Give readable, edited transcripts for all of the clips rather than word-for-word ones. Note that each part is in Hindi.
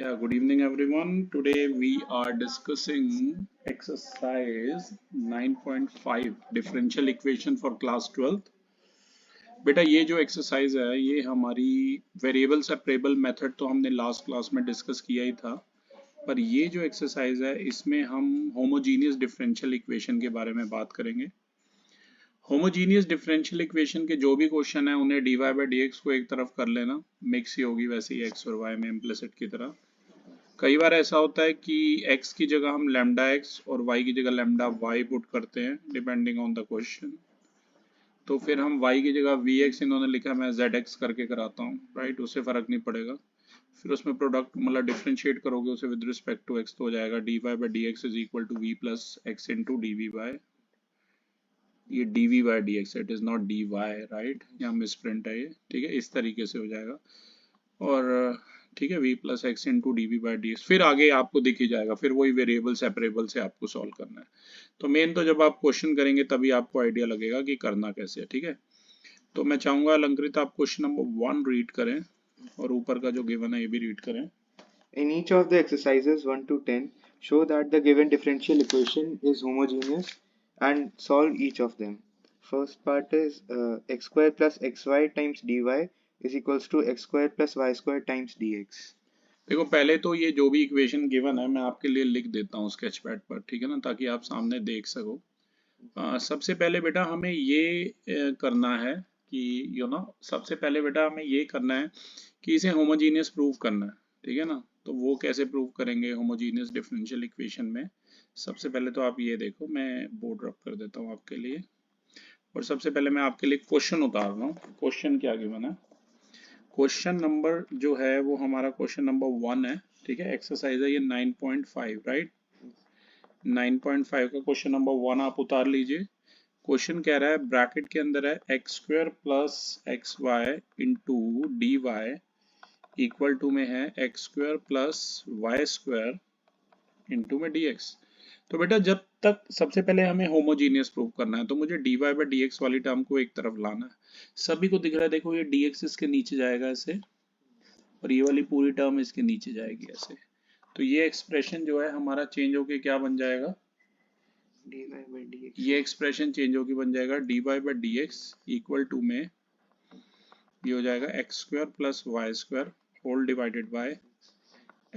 Yeah, good evening everyone. Today we are discussing exercise 9.5 differential equation for class 12th. बेटा ये जो एक्सरसाइज है ये हमारी वेरिएबल सेपरेबल मेथड तो हमने लास्ट क्लास में डिस्कस किया ही था, पर ये जो एक्सरसाइज है इसमें हम होमोजीनियस डिफरेंशियल इक्वेशन के बारे में बात करेंगे। होमोजीनियस डिफरेंशियल इक्वेशन के जो भी क्वेश्चन है उन्हें dy बाई डी को एक तरफ कर लेना, मिक्स ही होगी वैसे ही x और y में इम्प्लिसिट की तरह। कई बार ऐसा होता है कि x की जगह हम लैम्डा x और y की जगह लैम्डा y पुट करते हैं डिपेंडिंग ऑन द क्वेश्चन। तो फिर हम y की जगह vx इन्होंने लिखा, मैं zx करके कराता हूँ, राइट, उससे फर्क नहीं पड़ेगा। फिर उसमें प्रोडक्ट मतलब डिफरेंशिएट करोगे उसे विद रिस्पेक्ट टू x तो हो जाएगा dy by D x is equal to v plus x into D we by, ये dv by D x, it is not dy, right, यहाँ मिस प्रिंट है ये, ठीक है, इस तरीके से हो जाएगा। और ठीक है, v plus x into D we by D x, फिर आगे आपको दिख ही जाएगा, फिर वही वेरिएबल सेपरेबल से आपको सॉल्व करना है। तो मेन तो जब आप क्वेश्चन करेंगे तभी आपको आइडिया लगेगा कि करना कैसे है, ठीक है। तो मैं चाहूंगा अलंकृत आप क्वेश्चन नंबर 1 रीड करें और ऊपर का जो गिवन है ये भी रीड करें। In each of the exercises 1 to 10, show that the given differential equation is homogeneous and solve each of them. First part is x square plus xy times dy is equals to x square plus y square times dx. देखो पहले तो ये जो भी इक्वेशन गिवन है मैं आपके लिए लिख देता हूँ स्केच पैड पर, ठीक है ना, ताकि आप सामने देख सको। सबसे पहले बेटा हमें ये करना है कि सबसे पहले बेटा हमें ये करना है कि इसे होमोजीनियस प्रूव करना है, ठीक है ना। तो वो कैसे प्रूव करेंगे होमोजीनियस डिफरेंशियल इक्वेशन में? सबसे पहले तो आप ये देखो, मैं बोर्ड रब कर देता हूँ आपके लिए, और सबसे पहले मैं आपके लिए क्वेश्चन उतार रहा हूँ। क्वेश्चन क्या गिवन है? क्वेश्चन नंबर जो है वो हमारा क्वेश्चन नंबर 1 है, ठीक है। एक्सरसाइज है ये 9.5, राइट। 9.5 का क्वेश्चन नंबर 1 आप उतार लीजिए। क्वेश्चन कह रहा है ब्रैकेट के अंदर है x square plus x y into d y equal to में है x square plus y square into में डी एक्स। तो बेटा जब तक सबसे पहले हमें होमोजीनियस प्रूव करना है तो मुझे d y by D x वाली टर्म को एक तरफ लाना है। सभी को दिख रहा है, देखो ये डी एक्स इसके नीचे जाएगा ऐसे, और ये वाली पूरी टर्म इसके नीचे जाएगी ऐसे। तो ये एक्सप्रेशन जो है हमारा चेंज होके क्या बन जाएगा? dy by dx. ये एक्सप्रेशन चेंज होके बन जाएगा d y by D x equal to में ये हो जाएगा x square plus y square whole divided by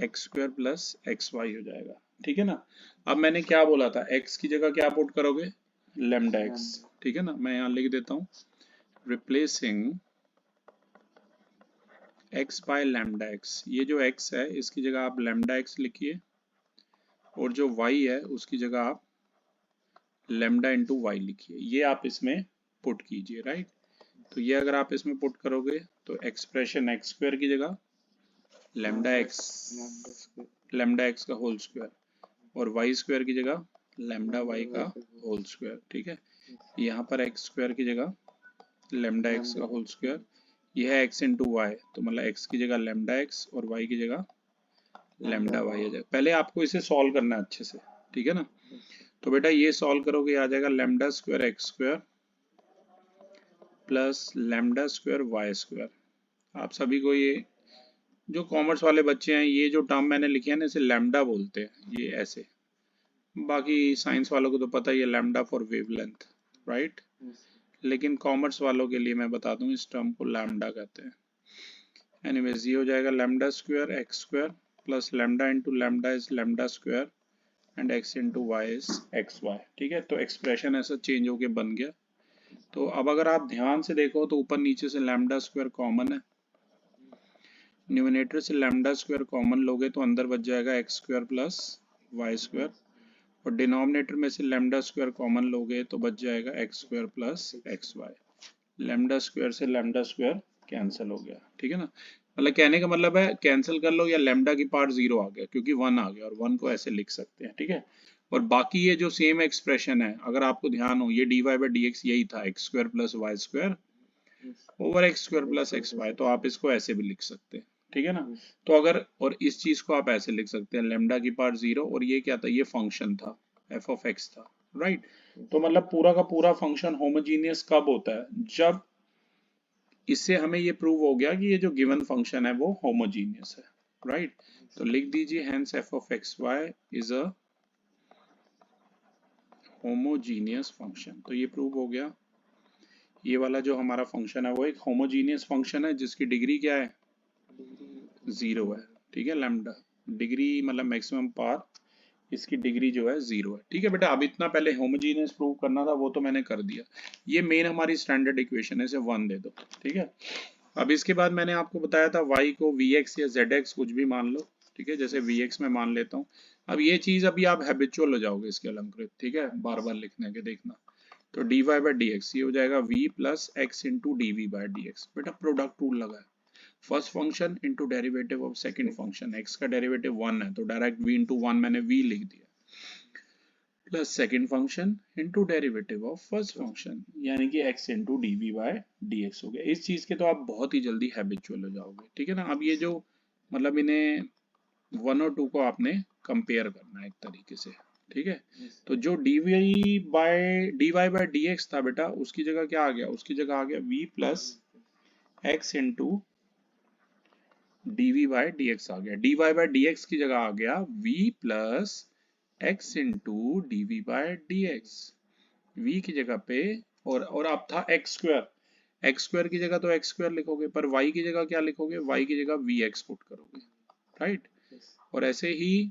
x square plus x y हो जाएगा, ठीक है ना। अब मैंने क्या बोला था, x की जगह क्या पुट करोगे? लैम्डा x, ठीक है ना। मैं यहाँ लिख देता हूँ replacing x by lambda x। ये जो x है इसकी जगह आप लैम्डा x लिखिए, और जो y है उसकी जगह आप लैम्डा इंटू वाई लिखिए, ये आप इसमें पुट कीजिए, राइट। तो ये अगर आप इसमें पुट करोगे तो एक्सप्रेशन एक्स स्क्वायर की जगह लैम्डा एक्स का होल स्क्वायर, और वाई स्क्वायर की जगह लैम्डा वाई का होल स्क्वायर, ठीक है। यहाँ पर एक्स स्क्वायर की जगह लैम्डा एक्स का होल स्क्वायर, यह है एक्स इंटू वाई, तो मतलब एक्स की जगह लैम्डा एक्स और वाई की जगह लैम्डा वाई आ जाएगा। पहले आपको इसे सॉल्व करना है अच्छे से, ठीक है ना। तो बेटा ये सॉल्व करोगे आ जाएगा lambda square x square plus lambda square y square. आप सभी को ये जो कॉमर्स वाले बच्चे हैं ये जो टर्म मैंने लिखे हैं ना इसे लैम्डा बोलते हैं, ये ऐसे। बाकी साइंस वालों को तो पता ही है लैम्डा फॉर वेवलेंथ, राइट। लेकिन कॉमर्स वालों के लिए मैं बता दूं इस टर्म को लैम्डा कहते हैं। एनीवेज ये हो जाएगा lambda square x square plus lambda into lambda is lambda square and x into y is x y, ठीक है। तो एक्सप्रेशन ऐसा चेंज होके बन गया। तो अब अगर आप ध्यान से देखो तो ऊपर नीचे से लैम्डा स्क्वायर कॉमन है, न्यूमरेटर से लैम्डा स्क्वायर कॉमन लोगे तो अंदर बच जाएगा x square plus y square, और डिनोमिनेटर में से लैम्डा स्क्वायर कॉमन लोगे तो बच जाएगा x square plus x y. Lambda square से लैम्डा स्क्वायर कैंसिल हो गया, ठीक है ना। मतलब कहने का मतलब है कैंसिल कर लो या लैम्डा की पार्ट 0 आ गया क्योंकि 1 आ गया, और 1 को ऐसे लिख सकते हैं, ठीक है। और बाकी ये जो सेम एक्सप्रेशन है अगर आपको ध्यान हो ये d y by D x यही था, x square plus y square over x square plus x y, तो आप इसको ऐसे भी लिख सकते हैं, ठीक है ना। तो अगर और इस चीज को आप ऐसे लिख सकते हैं लैम्डा की पार्ट 0, और ये क्या था, ये फंक्शन था एफ ऑफ एक्स था, राइट। तो मतलब पूरा का पूरा फंक्शन होमोजीनियस कब होता है? जब इससे हमें ये प्रूव हो गया कि ये जो गिवन फंक्शन है वो होमोजीनियस है, राइट। तो लिख दीजिए hence f of x y is a homogeneous function. तो ये प्रूव हो गया, ये वाला जो हमारा फंक्शन है वो एक होमोजीनियस फंक्शन है जिसकी डिग्री क्या है, जीरो है। ठीक है, लैम्डा डिग्री मतलब मैक्सिमम पावर, इसकी डिग्री जो है जीरो है। ठीक है बेटा, अब इतना पहले होमोजीनियस प्रूव करना था, वो तो मैंने कर दिया। ये मेन हमारी स्टैंडर्ड इक्वेशन है, इसे 1 दे दो। ठीक है, अब इसके बाद मैंने आपको बताया था y को vx या zx कुछ भी मान लो। ठीक है, जैसे vx में मान लेता हूँ। अब ये चीज अभी आप हैबिचुअल हो जाओगे इसके अलंकृत। ठीक है, बार बार लिखने के देखना। तो dy बाई dx ये हो जाएगा v plus x into D we by D x. बेटा प्रोडक्ट रूल लगा है, first function into derivative of second function, x का डेरिवेटिव 1 है तो डायरेक्ट v इंटू 1 मैंने v लिख दिया, plus second function into derivative of first function, यानी कि x into dv by dx हो गया। इस चीज के तो आप बहुत ही जल्दी हैबिचुअल हो जाओगे। ठीक है ना, अब ये जो मतलब इन्हें 1 और 2 को आपने कंपेयर करना है एक तरीके से। ठीक है, तो जो dy बाय dx था बेटा, उसकी जगह क्या आ गया, उसकी जगह आ गया v plus x into dv by dx आ गया। dy बाय dx की जगह आ गया v plus x into D we by D x, v की जगह पे, और अब था एक्स स्क्वायर की जगह तो एक्स स्क्वायर लिखोगे, पर वाई की जगह क्या लिखोगे, वाई की जगह वी एक्स पुट करोगे। राइट, और ऐसे ही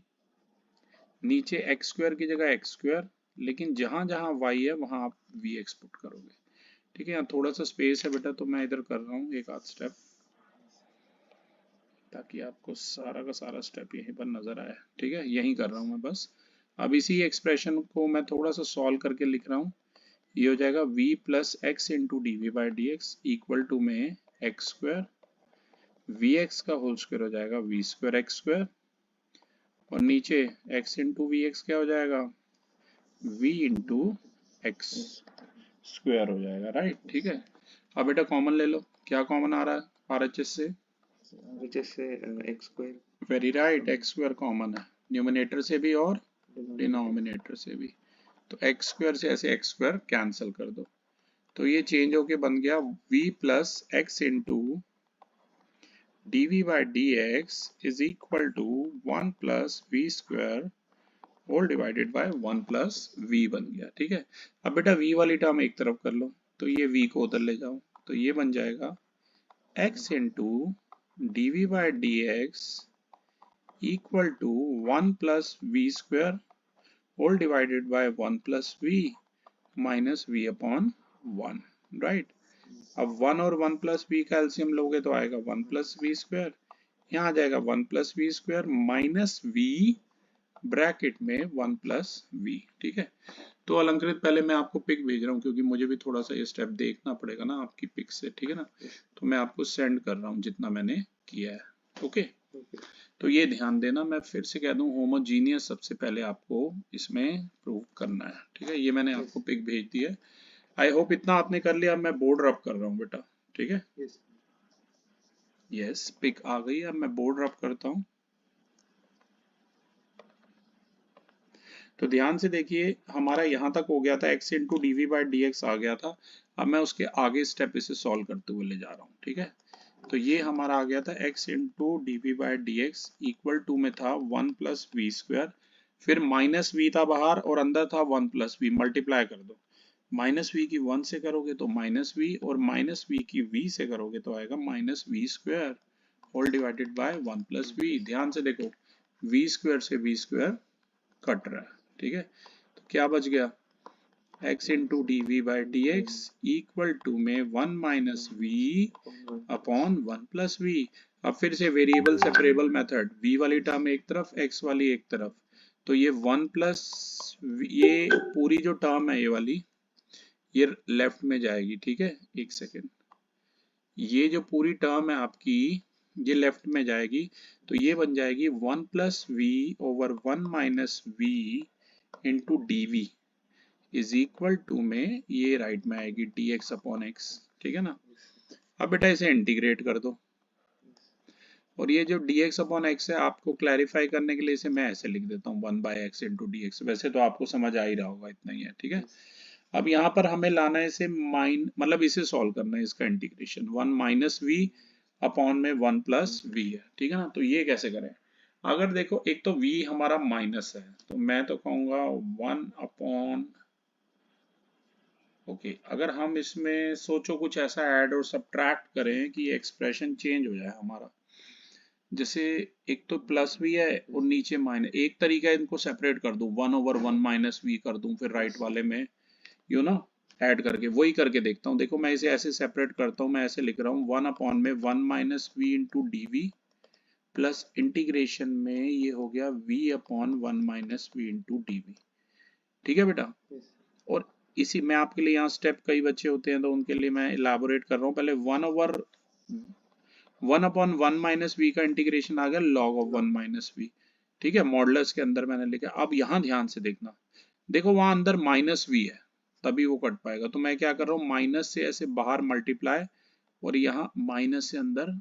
नीचे एक्स स्क्वायर की जगह एक्स स्क्वायर, लेकिन जहां जहां वाई है वहां आप वी एक्स पुट करोगे। ठीक है, यहाँ थोड़ा सा स्पेस है बेटा, तो मैं इधर कर रहा हूँ एक आध स्टेप, ताकि आपको सारा का सारा स्टेप यहीं पर नजर आए। ठीक है, यहीं कर रहा हूँ मैं बस। अब इसी एक्सप्रेशन को मैं थोड़ा सा सॉल्व करके लिख रहा हूँ। ये हो जाएगा v plus x into D we by D x equal to में एक्स स्क्वायर, वी एक्स का होल स्क्वायर हो जाएगा वी स्क्वायर एक्स स्क्वायर, और नीचे x इंटू वी एक्स क्या हो जाएगा, v इंटू एक्स स्क्वायर हो जाएगा। राइट, ठीक है। अब बेटा कॉमन ले लो, क्या कॉमन आ रहा है RHS से, RHS से x square, very right, x square common है, न्यूमरेटर से भी और डिनोमिनेटर से भी। तो एक्स स्क्वायर से ऐसे एक्स स्क्वायर कैंसिल कर दो, तो ये चेंज होके बन गया v plus x into dv by dx is equal to 1 plus v square whole divided by 1 plus v बन गया। ठीक है, अब बेटा v वाली टर्म एक तरफ कर लो, तो ये v को उधर ले जाओ, तो ये बन जाएगा x into dv by dx equal to 1 plus v square whole divided by 1 plus v minus v upon 1। Right, अब 1 और 1 प्लस वी का एलसीएम लोगे तो आएगा 1 प्लस वी स्क्वायर, यहाँ आ जाएगा 1 plus v square minus v bracket में 1 प्लस वी। ठीक है, तो अलंकृत पहले मैं आपको पिक भेज रहा हूँ, क्योंकि मुझे भी थोड़ा सा ये स्टेप देखना पड़ेगा ना आपकी पिक से। ठीक है ना, तो मैं आपको सेंड कर रहा हूँ जितना मैंने किया है। ओके, तो ये ध्यान देना, मैं फिर से कह दूं होमोजीनियस सबसे पहले आपको इसमें प्रूव करना है। ठीक है, ये मैंने आपको पिक भेज दी है, आई होप इतना आपने कर लिया। अब मैं बोर्ड रब कर रहा हूँ बेटा। ठीक है, यस पिक आ गई, अब मैं बोर्ड रब करता हूँ। तो ध्यान से देखिए, हमारा यहाँ तक हो गया था, x into D we by D x आ गया था। अब मैं उसके आगे स्टेप इसे सॉल्व करते हुए ले जा रहा हूँ। ठीक है, तो ये हमारा आ गया था x into D we by D x equal to में था 1 प्लस वी स्क्वायर, फिर माइनस वी था बाहर और अंदर था 1 प्लस वी, मल्टीप्लाई कर दो। माइनस वी की 1 से करोगे तो माइनस वी, और माइनस वी की v से करोगे तो आएगा minus v square whole divided by 1 plus v. ध्यान से देखो, v स्क्वायर से v स्क्वायर कट रहा है। ठीक है, तो क्या बच गया, x into D we by D x equal to में 1 minus v upon 1 plus v. अब फिर से वेरिएबल सेपरेबल मेथड, v वाली टर्म एक तरफ, x वाली एक तरफ, तो ये 1 प्लस ये पूरी जो टर्म है ये वाली, ये लेफ्ट में जाएगी। ठीक है, एक सेकेंड, ये जो पूरी टर्म है आपकी ये लेफ्ट में जाएगी, तो ये बन जाएगी 1 plus v over 1 minus v into D v is equal to में ये राइट में आएगी डी एक्स अपॉन एक्स। ठीक है ना, अब बेटा इसे इंटीग्रेट कर दो, और ये जो डी एक्स अपॉन एक्स है, आपको क्लैरिफाई करने के लिए इसे मैं ऐसे लिख देता हूँ 1 by x into d x. वैसे तो आपको समझ आ ही रहा होगा, इतना ही है। ठीक है, अब यहाँ पर हमें लाना है इसे मतलब इसे सॉल्व करना है, इसका इंटीग्रेशन 1 माइनस वी अपॉन में 1 प्लस वी है, ठीक है ना। तो ये कैसे करें, अगर देखो एक तो v हमारा माइनस है, तो मैं तो कहूँगा 1 अपॉन, ओके, अगर हम इसमें सोचो कुछ ऐसा ऐड और सब्ट्रैक्ट करें कि ये एक्सप्रेशन चेंज हो जाए हमारा, जैसे एक तो प्लस वी है और नीचे माइनस, एक तरीका है इनको सेपरेट कर दूं, 1/1 माइनस वी कर दूं, फिर राइट वाले में यू नो ऐड करके, वही करके देखता हूँ। देखो मैं इसे ऐसे सेपरेट करता हूँ, मैं ऐसे लिख रहा हूँ 1 अपॉन में 1 minus v into D v plus integration में ये हो गया v upon 1 minus v into D v, ठीक है बेटा। और इसी मैं आपके लिए यहाँ स्टेप, कई बच्चे होते हैं तो उनके लिए मैं इलाबोरेट कर रहा हूँ। पहले 1 अपॉन 1 माइनस वी का इंटीग्रेशन आ गया लॉग ऑफ 1 माइनस वी, ठीक है, मॉडुलस के अंदर मैंने लिखा। अब यहाँ ध्यान से देखना, देखो वहां अंदर माइनस वी है, तभी वो कट पाएगा। तो मैं क्या कर रहा हूँ, माइनस से ऐसे बाहर मल्टीप्लाई, और यहाँ माइनस से अंदर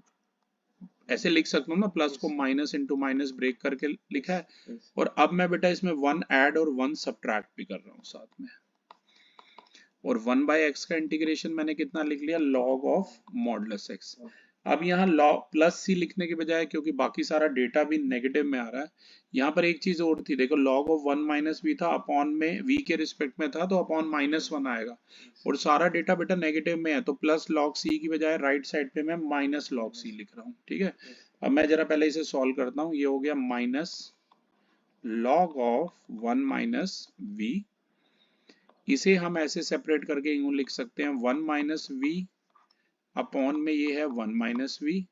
ऐसे लिख सकता हूँ ना, प्लस को माइनस इंटू माइनस ब्रेक करके लिखा है। और अब मैं बेटा इसमें 1 ऐड और 1 सब्ट्रैक्ट भी कर रहा हूँ साथ में, और 1 बाय एक्स का इंटीग्रेशन मैंने कितना लिख लिया, लॉग ऑफ मॉडुलस एक्स। अब यहाँ लॉग प्लस सी लिखने के बजाय, क्योंकि बाकी सारा डेटा भी नेगेटिव में आ रहा है, यहाँ पर एक चीज और थी, देखो लॉग ऑफ 1 माइनस वी था, अपॉन में वी के रिस्पेक्ट में था, तो अपॉन -1 आएगा, और सारा डेटा बेटा नेगेटिव में है, तो प्लस लॉग सी की बजाय राइट साइड पे मैं माइनस लॉग सी लिख रहा हूँ, ठीक है। अब मैं जरा पहले इसे सॉल्व करता हूँ, ये हो गया minus log of 1 minus v, इसे हम ऐसे सेपरेट करके यूं लिख सकते हैं 1 माइनस वी अपॉन में ये है 1 माइनस वी,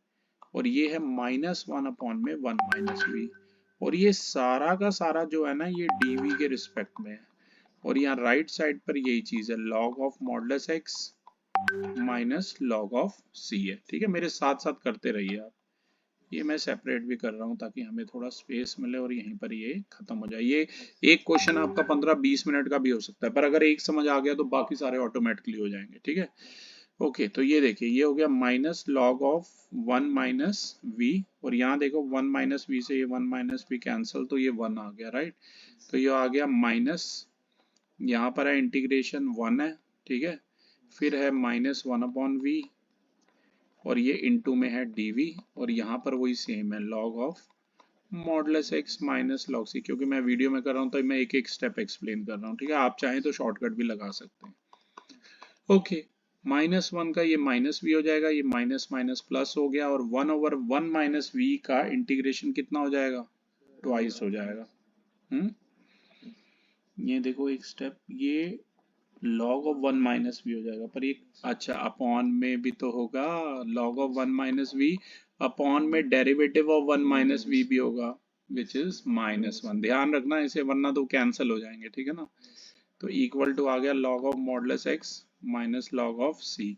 और ये है -1 अपॉन में 1 माइनस वी, और ये सारा का सारा जो है ना ये dv के रिस्पेक्ट में है, और यहाँ राइट साइड पर यही चीज है, log of modulus x minus log of C है, ठीक है। मेरे साथ साथ करते रहिए आप, ये मैं सेपरेट भी कर रहा हूँ ताकि हमें थोड़ा स्पेस मिले और यहीं पर ये खत्म हो जाए। ये एक क्वेश्चन आपका 15-20 मिनट का भी हो सकता है, पर अगर एक समझ आ गया तो बाकी सारे ऑटोमेटिकली हो जाएंगे, ठीक है। ओके, तो ये देखिए ये हो गया minus log of 1 minus v, और यहाँ देखो 1 माइनस वी से ये 1 माइनस वी कैंसिल, तो ये 1 आ गया, राइट। तो ये आ गया माइनस, यहाँ पर है इंटीग्रेशन 1 है, ठीक है, फिर है -1 अपॉन वी, और ये इनटू में है dv, और यहाँ पर वही सेम है log of modulus x minus log C, क्योंकि मैं वीडियो में कर रहा हूँ तो मैं एक एक स्टेप एक्सप्लेन कर रहा हूँ, ठीक है। आप चाहें तो शॉर्टकट भी लगा सकते हैं। ओके, -1 का ये माइनस वी हो जाएगा, ये माइनस माइनस प्लस हो गया, और 1/1 माइनस वी का इंटीग्रेशन कितना हो जाएगा, ट्वाइस हो जाएगा। ये देखो एक स्टेप, ये लॉग ऑफ 1 माइनस वी हो जाएगा, पर ये अच्छा अपॉन में भी तो होगा, log of 1 minus v upon में डेरिवेटिव ऑफ 1 माइनस वी भी होगा, विच इज -1, ध्यान रखना इसे, वरना तो कैंसिल हो जाएंगे, ठीक है ना। तो इक्वल टू आ गया log of modulus x minus log of सी।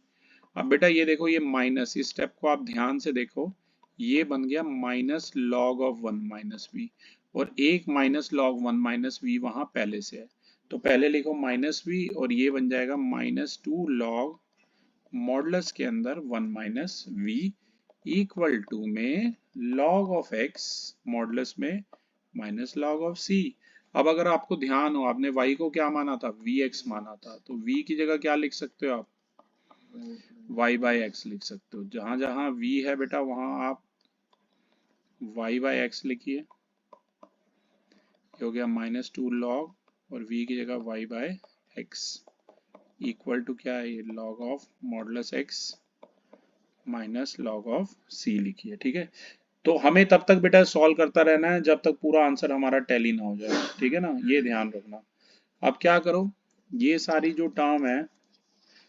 अब बेटा ये देखो, ये माइनस, इस स्टेप को आप ध्यान से देखो, ये बन गया minus log of 1 minus v, और एक माइनस लॉग 1 माइनस वी वहां पहले से है, तो पहले लिखो माइनस वी, और ये बन जाएगा -2 लॉग मॉडुलस के अंदर 1 माइनस वी इक्वल टू में लॉग ऑफ एक्स मॉडुलस में माइनस लॉग ऑफ सी। अब अगर आपको ध्यान हो, आपने y को क्या माना था, vx माना था, तो v की जगह क्या लिख सकते हो आप, y बाई एक्स लिख सकते हो। जहां जहां v है बेटा वहां आप y बाई एक्स लिखिए, ये हो गया -2 लॉग, और v की जगह y by x equal to क्या है, ये log of modulus x minus log of C लिखिए, ठीक है। तो हमें तब तक बेटा सॉल्व करता रहना है जब तक पूरा आंसर हमारा टैली ना हो जाए, ठीक है ना, ये ध्यान रखना। अब क्या करो, ये सारी जो टर्म है,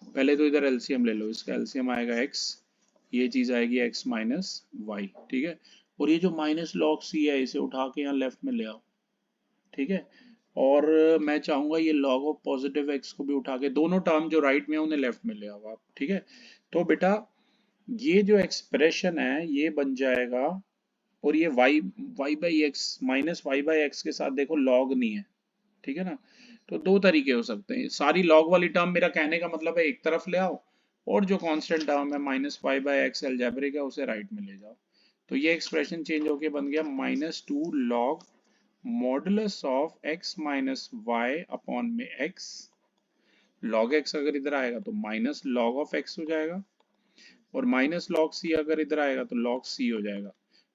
पहले तो इधर एलसीएम ले लो, इसका एलसीएम आएगा x, ये चीज आएगी x माइनस वाई, ठीक है। और ये जो माइनस लॉग सी है इसे उठा के यहाँ लेफ्ट में ले आओ, ठीक है। और मैं चाहूंगा ये लॉग ऑफ पॉजिटिव एक्स को भी उठा के, दोनों टर्म जो राइट में है उन्हें लेफ्ट में ले आओ आप, ठीक है। तो बेटा ये जो एक्सप्रेशन है ये बन जाएगा, और ये y by x minus y by x के साथ देखो लॉग नहीं है, ठीक है ना। तो दो तरीके हो सकते हैं, सारी लॉग वाली टर्म, मेरा कहने का मतलब है एक तरफ ले आओ, और जो कांस्टेंट टर्म है -y/x अलजेब्रिक है उसे राइट में ले जाओ। तो ये एक्सप्रेशन चेंज होके बन गया -2 log modulus of x minus y upon में x, लॉग x अगर इधर आएगा तो माइनस लॉग ऑफ x हो जाएगा, और माइनस लॉग सी अगर इधर आएगा तो लॉग सी हो जाएगा,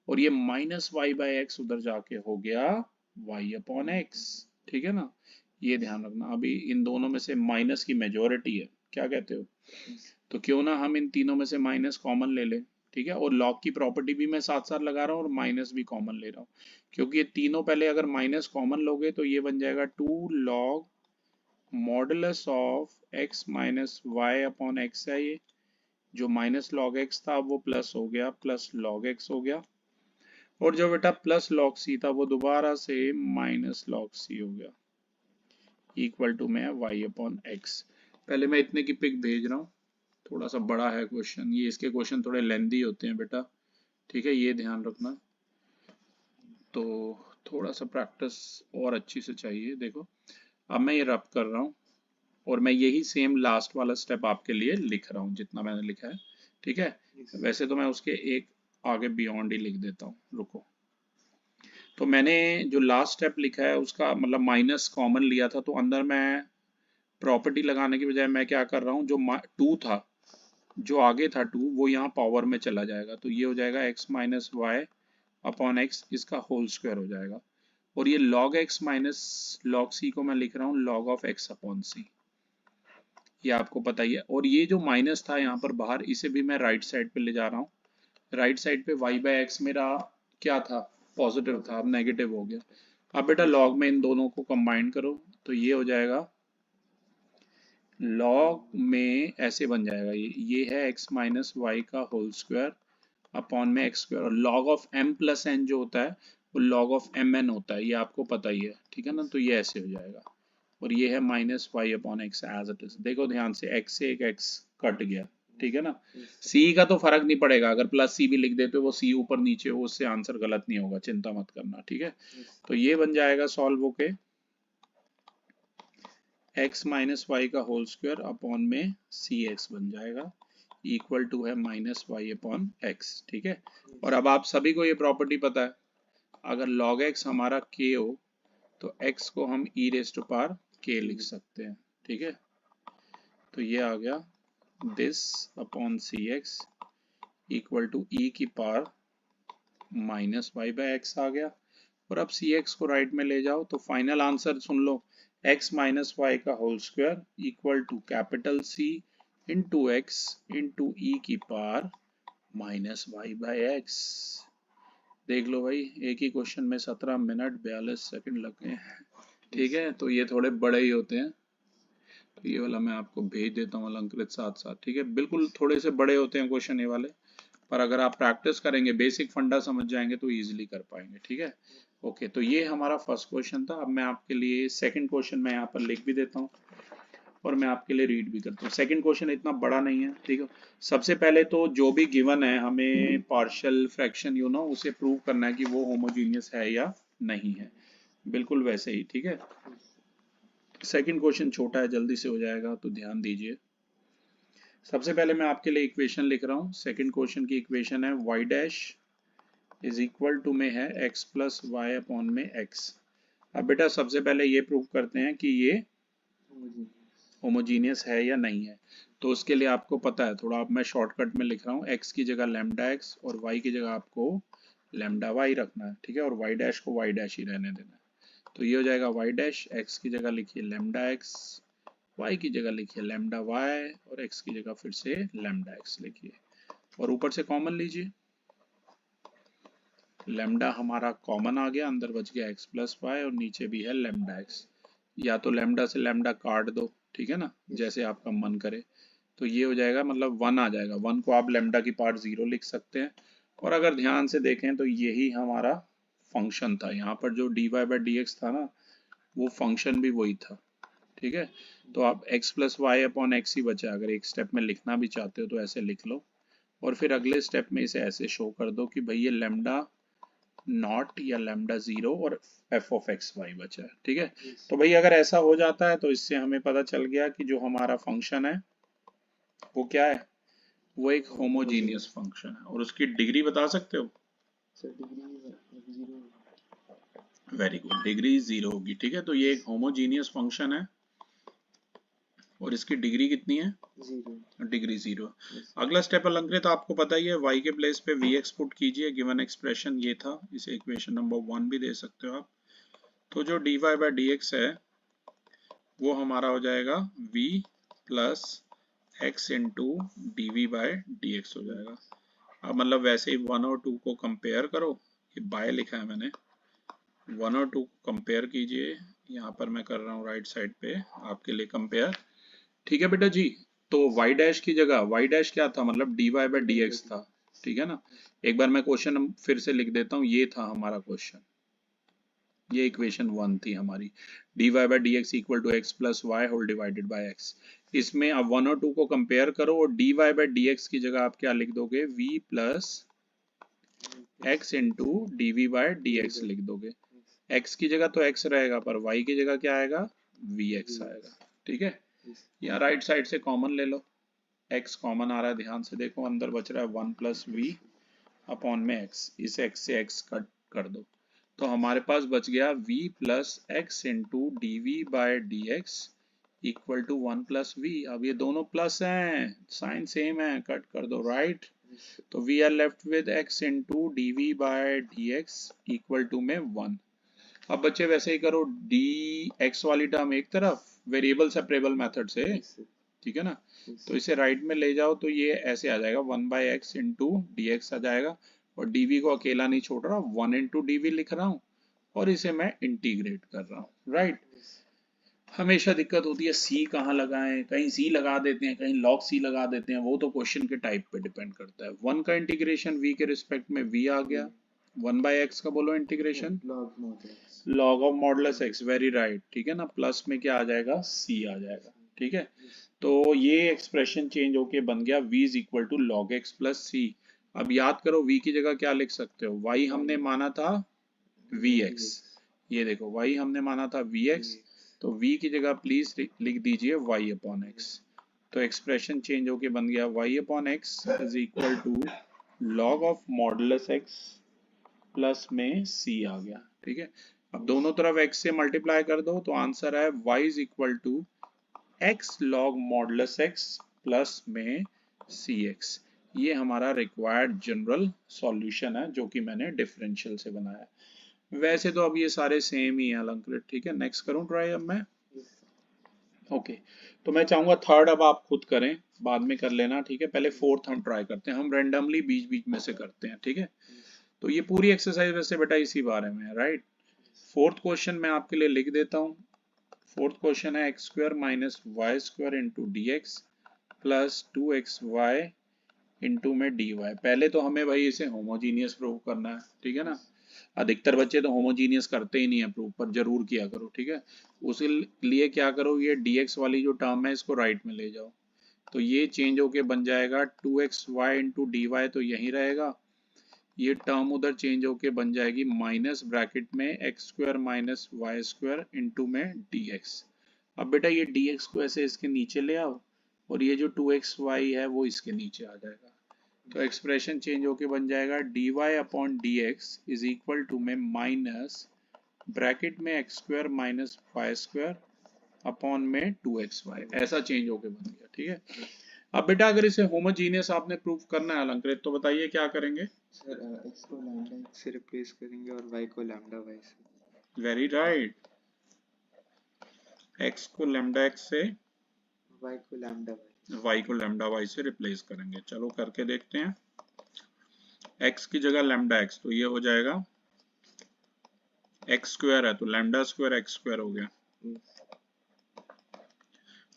और ये माइनस वाई बाई एक्स उधर जाके हो गया वाई अपॉन एक्स। ठीक है ना, ये ध्यान रखना। अभी इन दोनों में से माइनस की मेजोरिटी है, क्या कहते हो? तो क्यों ना हम इन तीनों में से माइनस कॉमन ले लें। ठीक है, और लॉग की प्रॉपर्टी भी मैं साथ साथ लगा रहा हूँ और माइनस भी कॉमन ले रहा हूँ, क्योंकि ये तीनों पहले अगर माइनस कॉमन लोगे तो ये बन जाएगा 2 log modulus of x minus y upon x है। ये जो माइनस लॉग एक्स था वो प्लस हो गया, प्लस लॉग एक्स हो गया, और जो बेटा प्लस लॉग सी था वो दोबारा से माइनस लॉग सी हो गया, इक्वल टू में वाई अपॉन एक्स। पहले मैं इतने की पिक भेज रहा हूँ, थोड़ा सा बड़ा है क्वेश्चन ये, इसके क्वेश्चन थोड़े लेंदी होते हैं बेटा। ठीक है, ये ध्यान रखना, तो थोड़ा सा प्रैक्टिस और अच्छी से चाहिए। देखो अब मैं ये रब कर रहा हूँ, और मैं यही सेम लास्ट वाला स्टेप आपके लिए लिख रहा हूँ जितना मैंने लिखा है। ठीक है, वैसे तो मैं उसके एक आगे बियॉन्ड ही लिख देता हूँ, रुको। तो मैंने जो लास्ट स्टेप लिखा है उसका मतलब माइनस कॉमन लिया था, तो अंदर मैं प्रॉपर्टी लगाने की बजाय मैं क्या कर रहा हूँ, जो 2 था, जो आगे था 2, वो यहाँ पावर में चला जाएगा, तो ये हो जाएगा x minus y upon x, इसका होल स्क्वायर हो जाएगा। और ये log x minus log c को मैं लिख रहा हूँ log of x upon c, ये आपको पता ही है। और ये जो माइनस था यहाँ पर बाहर, इसे भी मैं राइट साइड पे ले जा रहा हूँ। राइट साइड पे y बाई एक्स मेरा क्या था, पॉजिटिव था, अब नेगेटिव हो गया। अब बेटा लॉग में इन दोनों को कंबाइन करो, तो ये हो जाएगा लॉग में ऐसे बन जाएगा, ये है x माइनस वाई का होल स्क्वायर अपॉन में एक्स स्क्वायर, और log of m plus n जो होता है वो लॉग ऑफ एम एन होता है, ये आपको पता ही है। ठीक है ना, तो ये ऐसे हो जाएगा, और ये है minus y upon x as it is. देखो ध्यान से, x से एक x कट गया। ठीक है ना, c का तो फर्क नहीं पड़ेगा, अगर प्लस c भी लिख देते हो वो c ऊपर नीचे हो, उससे आंसर गलत नहीं होगा, चिंता मत करना। ठीक है, तो ये बन जाएगा सॉल्व होके x माइनस वाई का होल स्क्वायर अपॉन में सी एक्स बन जाएगा, इक्वल टू है माइनस वाई अपॉन एक्स। ठीक है, और अब आप सभी को ये प्रॉपर्टी पता है, अगर log x हमारा k हो तो x को हम e raise to power k लिख सकते हैं। ठीक है, तो ये आ गया this upon C x equal to e की power minus y by x आ गया। और अब सी एक्स को राइट में ले जाओ, तो फाइनल आंसर सुन लो, x माइनस वाई का whole square equal to capital C into x into e की power minus y by x. देख लो भाई, एक ही क्वेश्चन में 17 मिनट 42 सेकंड लग गए हैं। ठीक है, तो ये थोड़े बड़े ही होते हैं, तो ये वाला मैं आपको भेज देता हूँ अलंकृत साथ साथ। ठीक है, बिल्कुल थोड़े से बड़े होते हैं क्वेश्चन ये वाले, पर अगर आप प्रैक्टिस करेंगे, बेसिक फंडा समझ जाएंगे तो इजीली कर पाएंगे। ठीक है, ओके, तो ये हमारा फर्स्ट क्वेश्चन था। अब मैं आपके लिए सेकंड क्वेश्चन मैं यहाँ पर लिख भी देता हूँ और मैं आपके लिए रीड भी करता हूँ। सेकंड क्वेश्चन इतना बड़ा नहीं है। ठीक है, सबसे पहले तो जो भी गिवन है हमें पार्शियल फ्रैक्शन उसे प्रूव करना है कि वो होमोजीनियस है या नहीं है, बिल्कुल वैसे ही। ठीक है, सेकंड क्वेश्चन छोटा है, जल्दी से हो जाएगा, तो ध्यान दीजिए। सबसे पहले मैं आपके लिए इक्वेशन लिख रहा हूँ। सेकंड क्वेश्चन की इक्वेशन है y dash is equal to में है x प्लस वाई अपॉन में x। अब बेटा सबसे पहले ये प्रूव करते हैं कि ये होमोजीनियस है या नहीं है। तो उसके लिए आपको पता है, थोड़ा अब मैं शॉर्टकट में लिख रहा हूँ, x की जगह लैम्डा x और y की जगह आपको लैम्डा y रखना है। ठीक है, और y डैश को y डैश ही रहने देना है। तो ये हो जाएगा y डैश, x की जगह लिखिए लैम्डा x, y की जगह लिखिए लैम्डा y, और x की जगह फिर से लैम्डा x लिखिए, और ऊपर से कॉमन लीजिए। लैम्डा हमारा कॉमन आ गया, अंदर बच गया x प्लस वाई, और नीचे भी है लैम्डा x। या तो लैम्डा से लैम्डा काट दो, ठीक है ना, जैसे आपका मन करे। तो ये हो जाएगा, मतलब 1 आ जाएगा, 1 को आप लैम्डा की पार्ट 0 लिख सकते हैं। और अगर ध्यान से देखें तो यही हमारा फंक्शन था, यहाँ पर जो dy बाई डी एक्स था ना, वो फंक्शन भी वही था। ठीक है, तो आप x plus y upon x ही बचा, अगर एक स्टेप में लिखना भी चाहते हो तो ऐसे लिख लो, और फिर अगले स्टेप में इसे ऐसे शो कर दो कि भाई ये लैम्डा नॉट या लैम्डा 0 और एफ ऑफ एक्स वाई बचा है। ठीक है, तो भाई अगर ऐसा हो जाता है तो इससे हमें पता चल गया कि जो हमारा फंक्शन है वो क्या है, वो एक होमोजीनियस फंक्शन है। और उसकी डिग्री बता सकते हो? वेरी गुड, डिग्री 0 होगी। ठीक है, तो ये एक होमोजीनियस फंक्शन है, और इसकी डिग्री कितनी है? 0। डिग्री 0। Yes. अगला स्टेप अलंकृत आपको पता ही है, y के प्लेस पे vx पुट कीजिए, गिवन एक्सप्रेशन ये था, इसे इक्वेशन नंबर 1 भी दे सकते हो आप। तो जो dy बाय dx है वो हमारा हो जाएगा v plus x into D v by d x हो जाएगा। अब मतलब वैसे ही 1 और 2 को कंपेयर करो, ये बाय लिखा है मैंने, 1 और 2 कंपेयर कीजिए, यहाँ पर मैं कर रहा हूँ राइट साइड पे आपके लिए कंपेयर। ठीक है बेटा जी। तो y डैश की जगह y डैश क्या था, मतलब dy बाय dx था, ठीक है ना। एक बार मैं क्वेश्चन फिर से लिख देता हूँ, ये था हमारा क्वेश्चन, ये इक्वेशन 1 थी हमारी, dy by dx equal to x plus y whole divided by x. इसमें अब 1 और 2 को कंपेयर करो और dy बाय dx की जगह आप क्या लिख दोगे, v plus x into D v by d x लिख दोगे। x की जगह तो x रहेगा पर y की जगह क्या आएगा, vx आएगा। ठीक है, या राइट साइड से कॉमन ले लो, x कॉमन आ रहा है, ध्यान से देखो, अंदर बच रहा है 1 प्लस वी अपॉन में x, इस x से x कट कर दो, तो हमारे पास बच गया v plus x into D v by d x equal to 1 plus v. अब ये दोनों प्लस हैं, साइन सेम है, कट कर दो, राइट। तो we are left with x into D v by d x equal to में 1। अब बच्चे वैसे ही करो, डी एक्स वाली टर्म एक तरफ, वेरिएबल सेपरेबल मेथड से, ठीक है ना। तो इसे राइट में ले जाओ तो ये ऐसे आ जाएगा 1 by x into d x आ जाएगा, और dv को अकेला नहीं छोड़ रहा, 1 इंटू डी लिख रहा हूँ और इसे मैं इंटीग्रेट कर रहा हूँ, राइट। हमेशा दिक्कत होती है सी कहाँ लगाएं, कहीं सी लगा देते हैं, कहीं log सी लगा देते हैं, वो तो क्वेश्चन के टाइप पे डिपेंड करता है। 1 का इंटीग्रेशन v के रिस्पेक्ट में v आ गया, 1 बाई एक्स का बोलो integration, log of modulus x, very right, ठीक है ना, प्लस में क्या आ जाएगा, c आ जाएगा, ठीक है। तो ये एक्सप्रेशन चेंज होके बन गया v is equal to log x plus C. अब याद करो v की जगह क्या लिख सकते हो, y हमने माना था vx, ये देखो y हमने माना था vx, तो v की जगह प्लीज लिख दीजिए y अपॉन x। तो एक्सप्रेशन चेंज होके बन गया y upon x is equal to log of modulus x plus में c आ गया, ठीक है। अब दोनों तरफ x से मल्टीप्लाई कर दो तो आंसर है y is equal to x log modulus x plus में cx। ये हमारा रिक्वायर्ड जनरल सॉल्यूशन है जो कि मैंने डिफरेंशियल से बनाया है। वैसे तो अब ये सारे सेम ही हैं अलंकृत, ठीक है। नेक्स्ट करूं ट्राई अब मैं, ओके। तो मैं चाहूंगा थर्ड अब आप खुद करें, बाद में कर लेना, ठीक है। पहले फोर्थ हम ट्राई करते हैं, हम रेंडमली बीच बीच में से करते हैं, ठीक है। तो ये पूरी एक्सरसाइज वैसे बेटा इसी बारे में है, राइट। फोर्थ क्वेश्चन मैं आपके लिए लिख देता हूँ। फोर्थ क्वेश्चन है x square minus y square into d x plus 2xy into में dy। पहले तो हमें भाई इसे होमोजीनियस प्रूव करना है, ठीक है ना। अधिकतर बच्चे तो होमोजीनियस करते ही नहीं है प्रूव, पर जरूर किया करो, ठीक है। उसी लिए क्या करो, ये dx वाली जो टर्म है इसको राइट में ले जाओ, तो ये चेंज होके बन जाएगा 2xy इंटू डी, तो यही रहेगा। ये टर्म उधर चेंज होके बन जाएगी माइनस ब्रैकेट में x square minus y square into में dx। अब बेटा ये dx को ऐसे इसके नीचे ले आओ और ये जो 2xy है वो इसके नीचे आ जाएगा, तो एक्सप्रेशन चेंज होके बन जाएगा dy upon dx is equal to में माइनस ब्रैकेट में x square minus y square upon में 2xy, ऐसा चेंज होके बन गया, ठीक है। अब बेटा अगर इसे होमोजीनियस आपने प्रूफ करना है अलंकृत, तो बताइए क्या करेंगे। सर x को लैम्डा x से रिप्लेस करेंगे और y को लैम्डा y से। वेरी राइट, x को लैम्डा x से, y को लैम्डा y। y को लैम्डा y से रिप्लेस करेंगे। चलो करके देखते हैं। x की जगह लैम्डा x, तो ये हो जाएगा x स्क्वायर है तो लैम्डा स्क्वायर x स्क्वायर हो गया,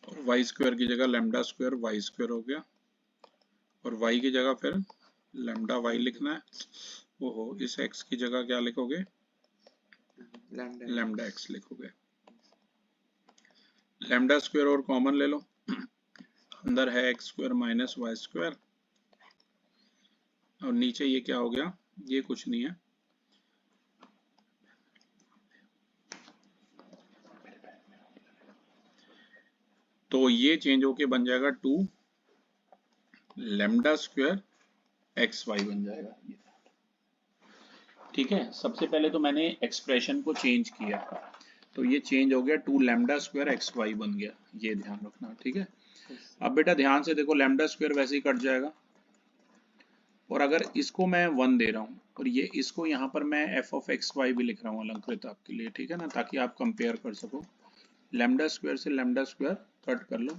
और y स्क्वायर की जगह लैम्डा स्क्वायर y स्क्वायर हो गया, और y की जगह फिर लैम्डा y लिखना है। ओहो, इस x की जगह क्या लिखोगे, लैम्डा x लिखोगे। लैम्डा स्क्वायर और कॉमन ले लो, अंदर है x square minus y square, और नीचे ये क्या हो गया, ये कुछ नहीं है, तो ये चेंज होके बन जाएगा 2 लैम्डा स्क्वायर एक्स वाई बन जाएगा, ठीक है। सबसे पहले तो मैंने एक्सप्रेशन को चेंज किया, तो ये चेंज हो गया 2 लैम्डा स्क्वायर एक्स वाई बन गया, ये ध्यान रखना, ठीक है। अब बेटा ध्यान से देखो, लैम्डा स्क्वायर वैसे ही कट जाएगा, और अगर इसको मैं 1 दे रहा हूँ और ये इसको यहाँ पर मैं एफ ऑफ एक्स वाई भी लिख रहा हूँ अलंकृत आपके लिए, ठीक है ना, ताकि आप कंपेयर कर सको। लैम्डा स्क्वायर से लैम्डा स्क्वायर कट कर लो,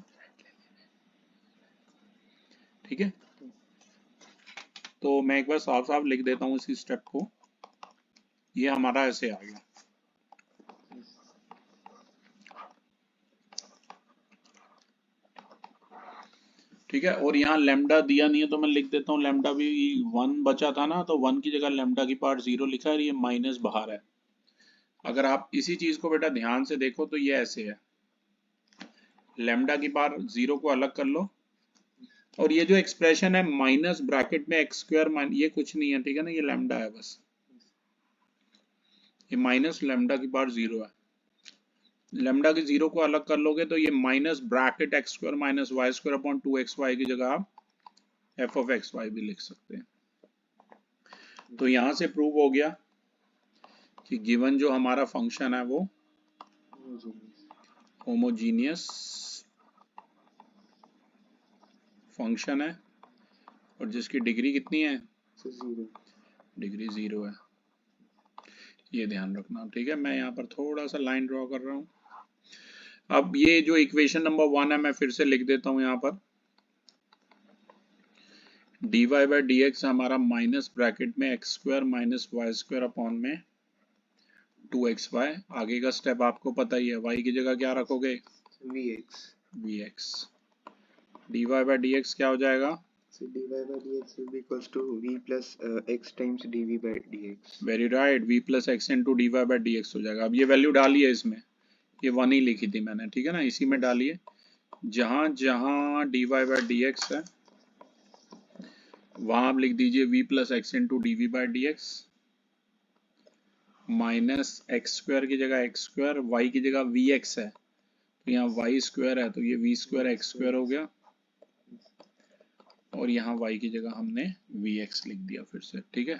ठीक है। तो मैं एक बार साफ साफ लिख देता हूँ इसी स्टेप को, ये हमारा ऐसे आ गया, ठीक है। और यहाँ लैम्डा दिया नहीं है तो मैं लिख देता हूँ, लैम्डा भी 1 बचा था ना, तो 1 की जगह लैम्डा की पार्ट 0 लिखा है, ये माइनस बाहर है। अगर आप इसी चीज को बेटा ध्यान से देखो तो ये ऐसे है, लैम्डा की पार 0 को अलग कर लो, और ये जो एक्सप्रेशन है माइनस ब्रैकेट में एक्स स्क्वायर, ये कुछ नहीं है, ठीक है ना, ये लैम्डा है बस, ये माइनस लैम्डा की पार 0 है। लैम्डा की 0 को अलग कर लोगे तो ये minus bracket x square minus y square upon 2xy की जगह आप एफ ऑफ एक्स वाई भी लिख सकते हैं। तो यहां से प्रूव हो गया कि गिवन जो हमारा फंक्शन है वो होमोजीनियस फंक्शन है, और जिसकी डिग्री कितनी है, डिग्री 0 है, ये ध्यान रखना, ठीक है। मैं यहाँ पर थोड़ा सा लाइन ड्रॉ कर रहा हूँ। अब ये जो इक्वेशन नंबर 1 है मैं फिर से लिख देता हूँ यहाँ पर, dy बाई डी एक्स हमारा माइनस ब्रैकेट में x square minus y square upon में 2xy। आगे का स्टेप आपको पता ही है, y की जगह क्या रखोगे, vx। dy by D x क्या हो जाएगा, So dy by dx will be equals to v plus x times dv by dx. Very right, v plus x into d y by D x हो जाएगा। अब ये वैल्यू डालिए इसमें, ये 1 ही लिखी थी मैंने, ठीक है ना, इसी में डालिए, जहां जहां d y by D x है वहां आप लिख दीजिए v plus x into D we by D x, minus x square की जगह एक्स स्क्वायर, वाई की जगह वी एक्स है तो यहाँ वाई स्क्वायर है तो ये वी स्क्वायर एक्स स्क्वायर हो गया, और यहाँ y की जगह हमने vx लिख दिया फिर से, ठीक है।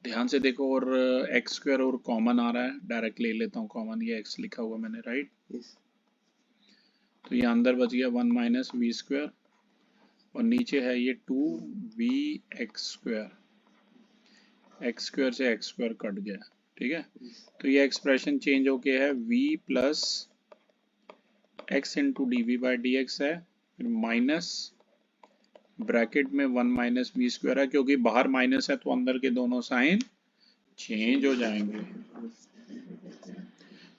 ध्यान से देखो, और एक्स स्क्वायर और कॉमन आ रहा है, डायरेक्ट ले लेता हूँ कॉमन, ये x लिखा हुआ मैंने, राइट। तो ये अंदर बच गया 1 माइनस वी स्क्वायर, और नीचे है ये 2vx स्क्वायर, एक्स स्क्वायर से एक्स स्क्वायर कट गया, ठीक है। तो ये एक्सप्रेशन चेंज होके है v plus x into D we by D x है, फिर माइनस ब्रैकेट में 1 माइनस वी स्क्वायर है, क्योंकि बाहर माइनस है तो अंदर के दोनों साइन चेंज हो जाएंगे।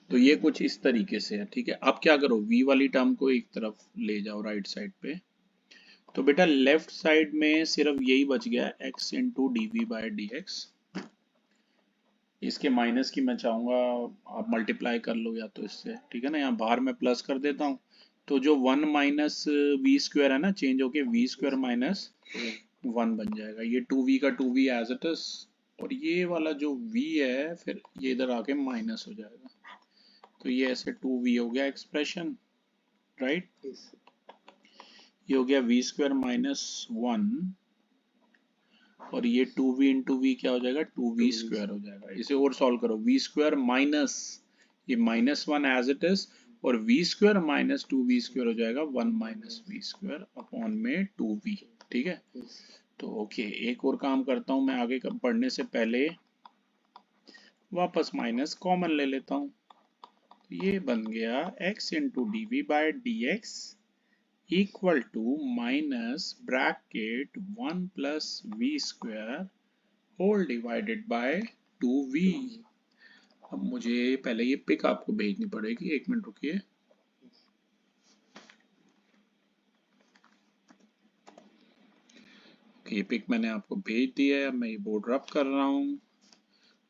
तो ये कुछ इस तरीके से है, ठीक है। अब क्या करो, v वाली टर्म को एक तरफ ले जाओ राइट साइड पे, तो बेटा लेफ्ट साइड में सिर्फ यही बच गया x into D we by D x. इसके माइनस की मैं चाहूंगा आप मल्टीप्लाई कर लो या तो इससे, ठीक है ना, यहाँ बाहर में प्लस कर देता हूँ, तो जो 1 माइनस वी स्क्वायर है ना, चेंज होके वी स्क्वायर माइनस 1 बन जाएगा, ये 2v का 2v एज इट इज, और ये वाला जो v है फिर ये इधर आके माइनस हो जाएगा, तो ये ऐसे 2v हो गया एक्सप्रेशन, राइट। ये हो गया वी स्क्वायर माइनस 1, और ये 2v इंटू वी क्या हो जाएगा, 2v स्क्वायर हो जाएगा। इसे और सॉल्व करो, वी स्क्वायर माइनस ये माइनस 1 एज इट इज, और v square minus 2v square हो जाएगा 1 माइनस वी स्क्वायर अपॉन में 2v, ठीक है। तो ओके, एक और काम करता हूं मैं, आगे पढ़ने से पहले वापस माइनस कॉमन ले लेता हूं, तो ये बन गया x into D we by D x equal to minus bracket 1 plus v square whole divided by 2v। अब मुझे पहले ये पिक आपको भेजनी पड़ेगी, एक मिनट रुकिए। ये पिक मैंने आपको भेज दिया है, मैं ये बोर्ड रब कर रहा हूँ,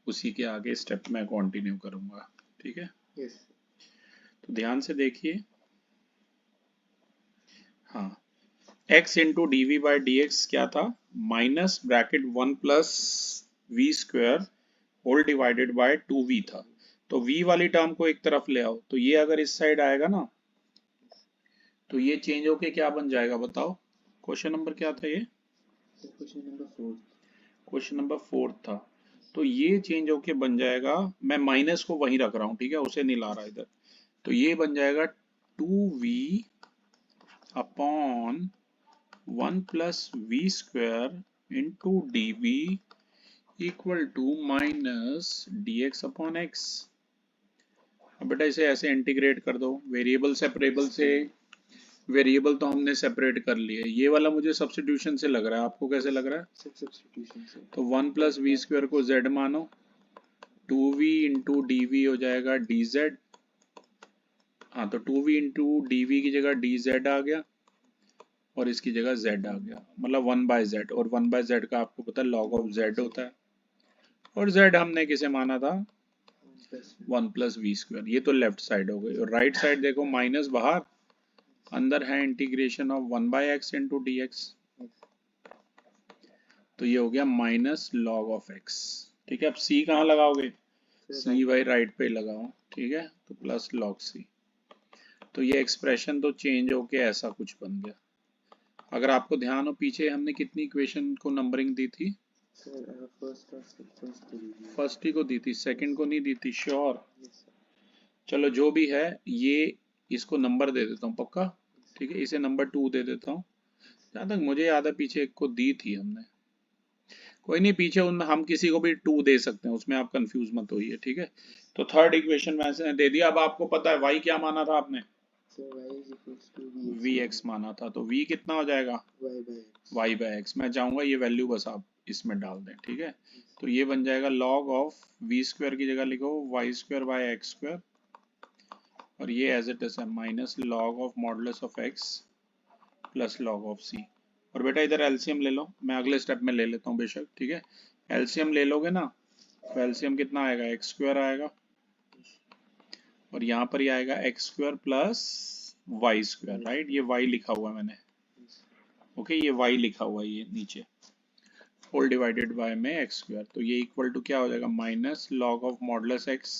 उसी के आगे स्टेप मैं कंटिन्यू करूंगा, ठीक है। yes. तो ध्यान से देखिए, हाँ, x into D we by D x क्या था, minus bracket 1 plus v square whole divided by 2v था, तो v वाली टर्म को एक तरफ ले आओ, तो ये अगर इस साइड आएगा ना तो ये चेंज होके क्या बन जाएगा बताओ, क्वेश्चन नंबर क्या था ये, क्वेश्चन नंबर 4 क्वेश्चन नंबर 4 था। तो ये चेंज होके बन जाएगा, मैं माइनस को वहीं रख रहा हूँ, ठीक है, उसे नहीं ला रहा इधर। तो ये बन जाएगा 2v upon 1 plus v square into D v equal to minus d x upon x. अब बेटा इसे ऐसे इंटीग्रेट कर दो, वेरिएबल सेपरेबल से, वेरिएबल तो हमने सेपरेट कर लिए, ये वाला मुझे सब्स्टिट्यूशन से लग रहा है, आपको कैसे लग रहा है? सब्स्टिट्यूशन से। तो 1 प्लस वी स्क्वायर को z मानो, 2v इंटू डी वी हो जाएगा dz। हाँ, तो 2v इंटू डी वी की जगह dz आ गया और इसकी जगह z आ गया, मतलब 1/z, और 1/z का आपको पता है log ऑफ z होता है, और z हमने किसे माना था? 1 प्लस वी स्क्वायर। ये तो लेफ्ट साइड हो गई, और राइट साइड देखो माइनस बाहर, अंदर है integration of 1/x into d x, तो ये हो गया माइनस लॉग ऑफ x। ठीक है, अब c कहाँ लगाओगे? c बाई राइट पे लगाओ, ठीक है, तो प्लस लॉग c। तो ये एक्सप्रेशन तो चेंज होके ऐसा कुछ बन गया। अगर आपको ध्यान हो, पीछे हमने कितनी इक्वेशन को नंबरिंग दी थी? फर्स्ट ही को दी थी, सेकंड को नहीं दी थी, श्योर? चलो जो भी है, ये इसको नंबर दे देता हूँ पक्का, ठीक है, इसे नंबर 2 दे देता हूँ। जहाँ तक मुझे याद है पीछे एक को दी थी हमने, कोई नहीं, पीछे उनमें हम किसी को भी 2 दे सकते हैं, उसमें आप कंफ्यूज मत होइए, ठीक है। तो थर्ड इक्वेशन में से दे दिया। अब आपको पता है y क्या माना था आपने? वी एक्स माना था, तो v कितना हो जाएगा? y by x. मैं चाहूंगा ये वैल्यू बस आप इसमें डाल दें, ठीक है। तो ये बन जाएगा log ऑफ वी स्क्वायर की जगह लिखो y square by x square, और ये एज इट इज है minus log of modulus of x plus log of c। और बेटा इधर एलसीएम ले लो, मैं अगले स्टेप में ले लेता हूँ बेशक, ठीक है। एलसीएम ले लोगे ना, तो एलसीएम कितना आएगा? एक्स स्क्वायर आएगा, और यहाँ पर ही आएगा x square plus y square, right. ये वाई लिखा हुआ है मैंने, ओके, ये वाई लिखा हुआ है ये नीचे, होल डिवाइडेड बाय में एक्स स्क्वायर। तो ये इक्वल टू क्या हो जाएगा? Minus log of modulus x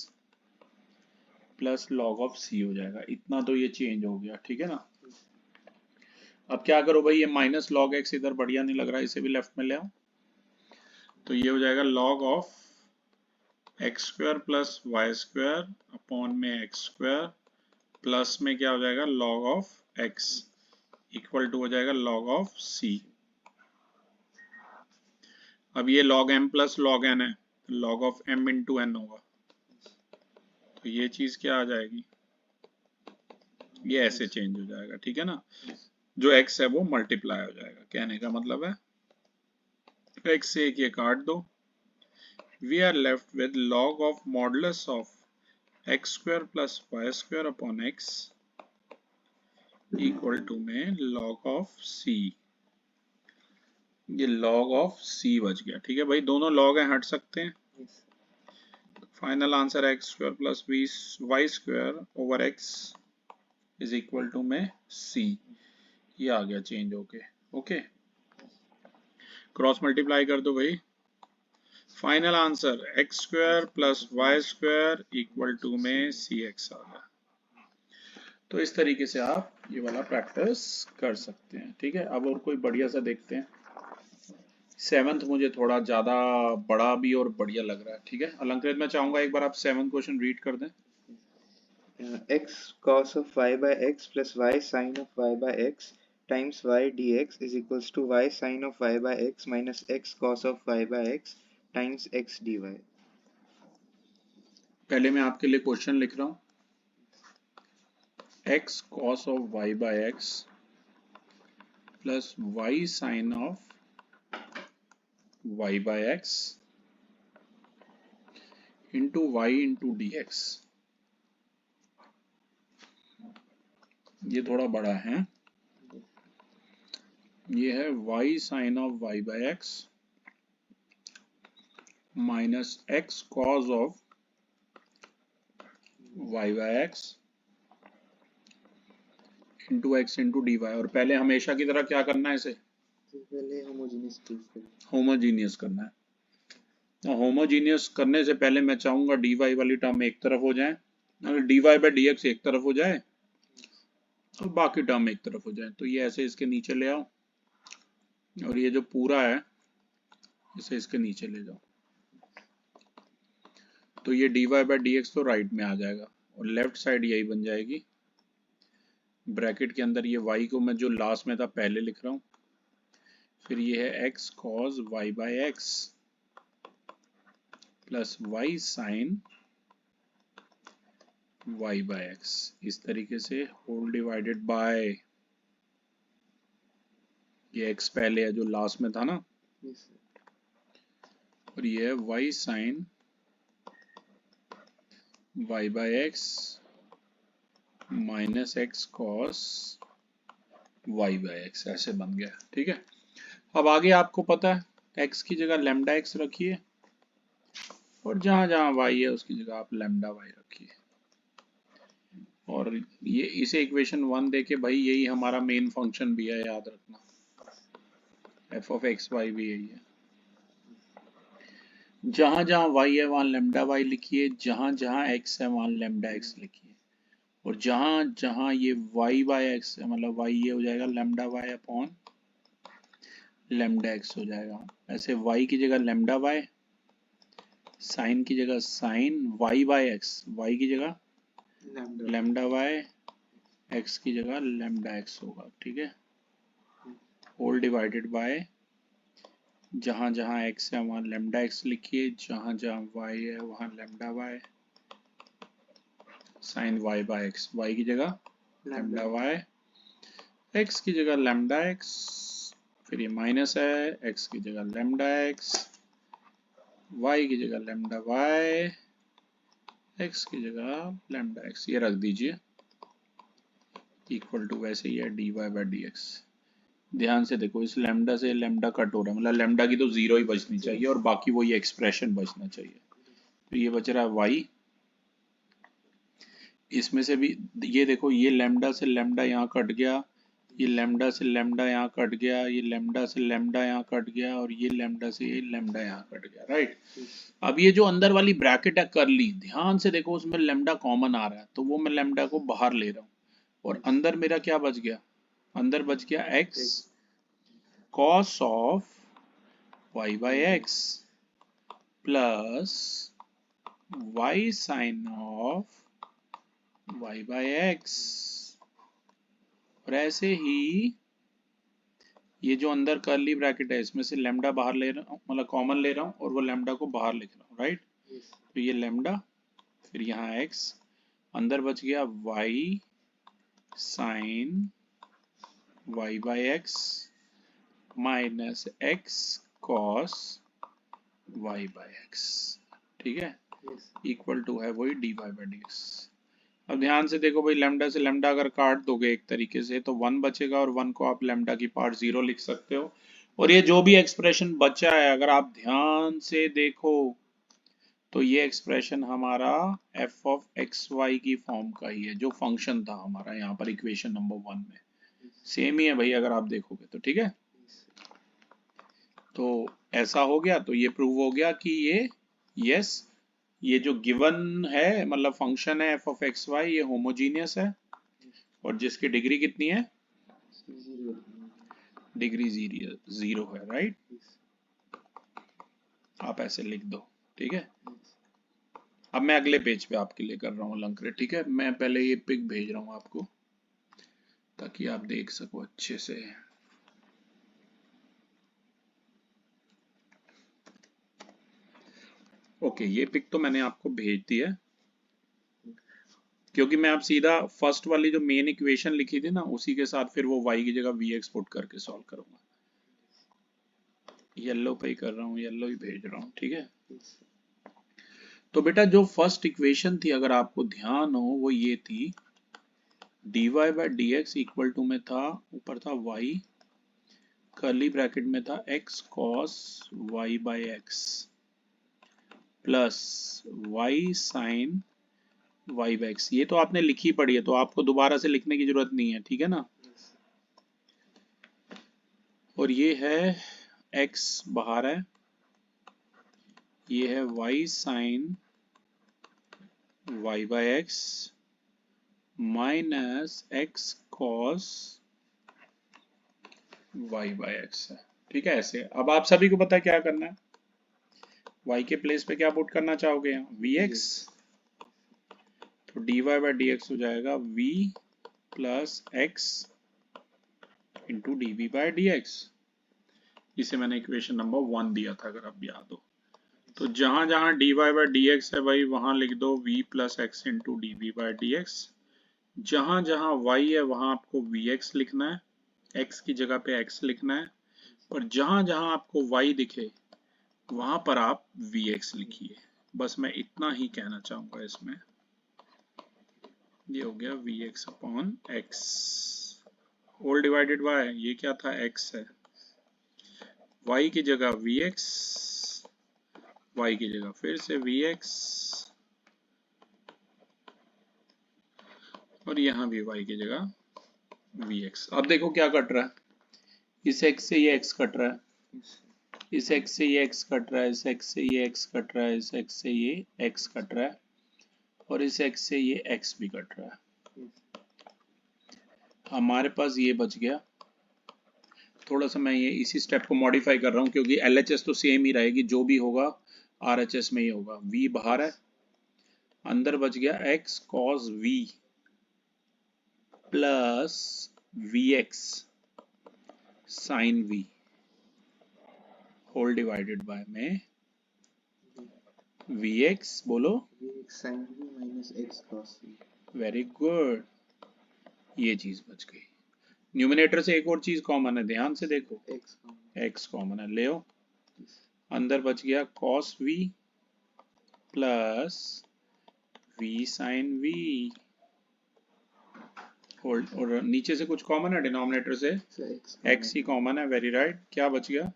plus log of c हो जाएगा। इतना तो ये चेंज हो गया, ठीक है ना। अब क्या करो भाई, ये माइनस लॉग एक्स इधर बढ़िया नहीं लग रहा है, इसे भी लेफ्ट में ले आओ। तो ये हो जाएगा log of x square plus y square upon में एक्स स्क्वायर, प्लस में क्या हो जाएगा? Log of x equal to हो जाएगा लॉग ऑफ सी। अब ये log m plus log n है, log of m into n होगा, तो ये चीज क्या आ जाएगी? ये ऐसे चेंज हो जाएगा, ठीक है ना। जो x है वो मल्टीप्लाई हो जाएगा, कहने का मतलब है x से एक ये काट दो, we are left with log of modulus of x square plus y square upon x equal to में log ऑफ c। ये log ऑफ c बच गया, ठीक है भाई, दोनों log हैं, हट सकते हैं। फाइनल आंसर है x square plus y square over x is equal to में c। ये आ गया चेंज होके, ओके। क्रॉस मल्टीप्लाई कर दो भाई, final answer x square plus y square equal to में सी एक्स आ गया। तो इस तरीके से आप ये वाला प्रैक्टिस कर सकते हैं, ठीक है। अब और कोई बढ़िया सा देखते हैं। 7th मुझे थोड़ा ज्यादा बड़ा भी और बढ़िया लग रहा है, ठीक है। अलंकृत मैं चाहूंगा एक बार आप 7th क्वेश्चन रीड कर दें। x cos of y by x plus y sin of y by x times y dx is equals to y sin of y by x minus x cos of y by x times x dy। पहले मैं आपके लिए क्वेश्चन लिख रहा हूं, x cos of y by x plus y sin of y by x into y into dx। ये थोड़ा बड़ा है, ये है y sin of y by x minus x cos of y by x into x into d y. और पहले हमेशा की तरह क्या करना है, इसे पहले होमोजीनियस करना है। होमोजीनियस करने से पहले मैं चाहूंगा डी वाई वाली टर्म एक तरफ हो जाए, अगर d y by D x एक तरफ हो जाए और बाकी टर्म एक तरफ हो जाए, तो ये ऐसे इसके नीचे ले आओ, और ये जो पूरा है इसे इसके नीचे ले जाओ, तो ये dy बाई डी एक्स तो राइट में आ जाएगा और लेफ्ट साइड यही बन जाएगी। ब्रैकेट के अंदर ये y को मैं जो लास्ट में था पहले लिख रहा हूँ, फिर ये है x cos y by x plus y sine y by x, इस तरीके से होल डिवाइडेड बाय ये x पहले है जो लास्ट में था ना, और ये है y sine y by x minus x cos y by x, ऐसे बन गया। ठीक है, अब आगे आपको पता है x की जगह लैम्डा x रखिए और जहां जहां y है उसकी जगह आप लैम्डा y रखिए, और ये इसे इक्वेशन 1 देके भाई यही हमारा मेन फंक्शन भी है, याद रखना f ऑफ एक्स वाई भी यही है। जहां जहां y है वहां लैम्डा y लिखिए, जहां जहां x है वहां लैम्डा x लिखिए, और जहां जहां ये y बाय एक्स है मतलब y ये हो जाएगा lambda y upon lambda x हो जाएगा। ऐसे y की जगह लैम्डा y, साइन की जगह sine y by x, y की जगह लैम्डा y, x की जगह लैम्डा x होगा। ठीक है, होल डिवाइडेड बाय जहां जहां x है वहां लैम्डा x लिखिए, जहां जहां y है वहां lambda y, sine y by x, y की जगह लैम्डा y, x की जगह लैम्डा x, फिर ये माइनस है, x की जगह लैम्डा x, y की जगह लैम्डा y, x की जगह लैम्डा x, ये रख दीजिए इक्वल टू वैसे ही है dy बाई डी एक्स। ध्यान से देखो इस लैम्डा से लैम्डा कट हो रहा है, मतलब लैम्डा की तो जीरो ही बचनी चाहिए और बाकी वही एक्सप्रेशन बचना चाहिए। तो ये बच रहा है y, इसमें से भी ये देखो ये लैम्डा से लैम्डा यहाँ कट गया, ये लैम्डा से लैम्डा यहाँ कट गया, ये लैम्डा से लैम्डा यहाँ कट गया, और ये लैम्डा से ये लैम्डा यहाँ कट गया, राइट। अब ये जो अंदर वाली ब्रैकेट है करली, ध्यान से देखो उसमें लैम्डा कॉमन आ रहा है, तो वो मैं लैम्डा को बाहर ले रहा हूँ, और अंदर मेरा क्या बच गया, अंदर बच गया x cos of y by x plus y sine of y by x, और ऐसे ही ये जो अंदर कर्ली ब्रैकेट है इसमें से लैम्डा बाहर ले रहा हूँ, मतलब कॉमन ले रहा हूँ, और वो लैम्डा को बाहर लिख रहा हूँ, राइट। तो ये लैम्डा, फिर यहाँ x, अंदर बच गया y sine y by x minus x cos y by x. ठीक है, इक्वल टू है वही dy बाई डी एक्स। अब ध्यान से देखो भाई, लैम्डा से लैम्डा अगर काट दोगे एक तरीके से तो 1 बचेगा, और 1 को आप लैम्डा की पार्ट 0 लिख सकते हो, और ये जो भी एक्सप्रेशन बचा है अगर आप ध्यान से देखो तो ये एक्सप्रेशन हमारा f ऑफ एक्स वाई की फॉर्म का ही है, जो फंक्शन था हमारा यहाँ पर इक्वेशन नंबर 1 में, सेम ही है भाई अगर आप देखोगे तो। ठीक है, तो ऐसा हो गया, तो ये प्रूव हो गया कि ये यस, ये जो गिवन है मतलब फंक्शन है f ऑफ एक्स वाई, ये होमोजीनियस है, और जिसकी डिग्री कितनी है, डिग्री जीरो है, राइट। आप ऐसे लिख दो। ठीक है, अब मैं अगले पेज पे आपके लिए कर रहा हूँ लंकरे। ठीक है, मैं पहले ये पिक भेज रहा हूँ आपको ताकि आप देख सको अच्छे से। ओके, ये पिक तो मैंने आपको भेज दी है, क्योंकि मैं आप सीधा फर्स्ट वाली जो मेन इक्वेशन लिखी थी ना उसी के साथ फिर वो y की जगह vx पुट करके सॉल्व करूंगा। येलो पे ही कर रहा हूँ, येलो ही भेज रहा हूँ। ठीक है, तो बेटा जो फर्स्ट इक्वेशन थी अगर आपको ध्यान हो वो ये थी, dy by D x equal to में था, ऊपर था y, कर्ली ब्रैकेट में था x cos y by x plus y sine y by x. ये तो आपने लिखी पड़ी है तो आपको दोबारा से लिखने की जरूरत नहीं है, ठीक है ना। और ये है x बाहर है, ये है y sine y by x minus x cos y by x है। ठीक है, ऐसे अब आप सभी को पता है क्या करना है, y के प्लेस पे क्या पुट करना चाहोगे? vx, तो dy बाई dx हो जाएगा v plus x into D by dx। इसे मैंने इक्वेशन नंबर 1 दिया था अगर आप याद हो। तो जहां जहां dy बाई dx है भाई वहां लिख दो v plus x into D by dx। जहां जहां y है वहां आपको vx लिखना है, x की जगह पे x लिखना है, और जहां जहां आपको y दिखे वहां पर आप vx लिखिए। बस मैं इतना ही कहना चाहूंगा इसमें। ये हो गया vx upon x whole divided by, ये क्या था? x है, y की जगह vx, y की जगह फिर से vx, और यहां भी y की जगह vx। अब देखो क्या कट रहा है, इस x से ये x कट रहा है, इस x से ये x कट रहा है, इस x से ये x कट रहा है, इस x से ये x कट रहा है, और इस x से ये x भी कट रहा है। हमारे पास ये बच गया। थोड़ा सा मैं ये इसी स्टेप को मॉडिफाई कर रहा हूँ क्योंकि LHS तो सेम ही रहेगी, जो भी होगा RHS में ही होगा। v बाहर है, अंदर बच गया x cos v plus vx sin v whole divided by में vx, बोलो vx sin v minus x cos v। Very good, ये चीज बच गई। न्यूमिनेटर से एक और चीज कॉमन है, ध्यान से देखो, x कॉमन है, ले आओ। अंदर बच गया cos v plus v sin v, hold, और नीचे से कुछ कॉमन है डिनोमिनेटर से, x ही कॉमन है, वेरी राइट। क्या बच गया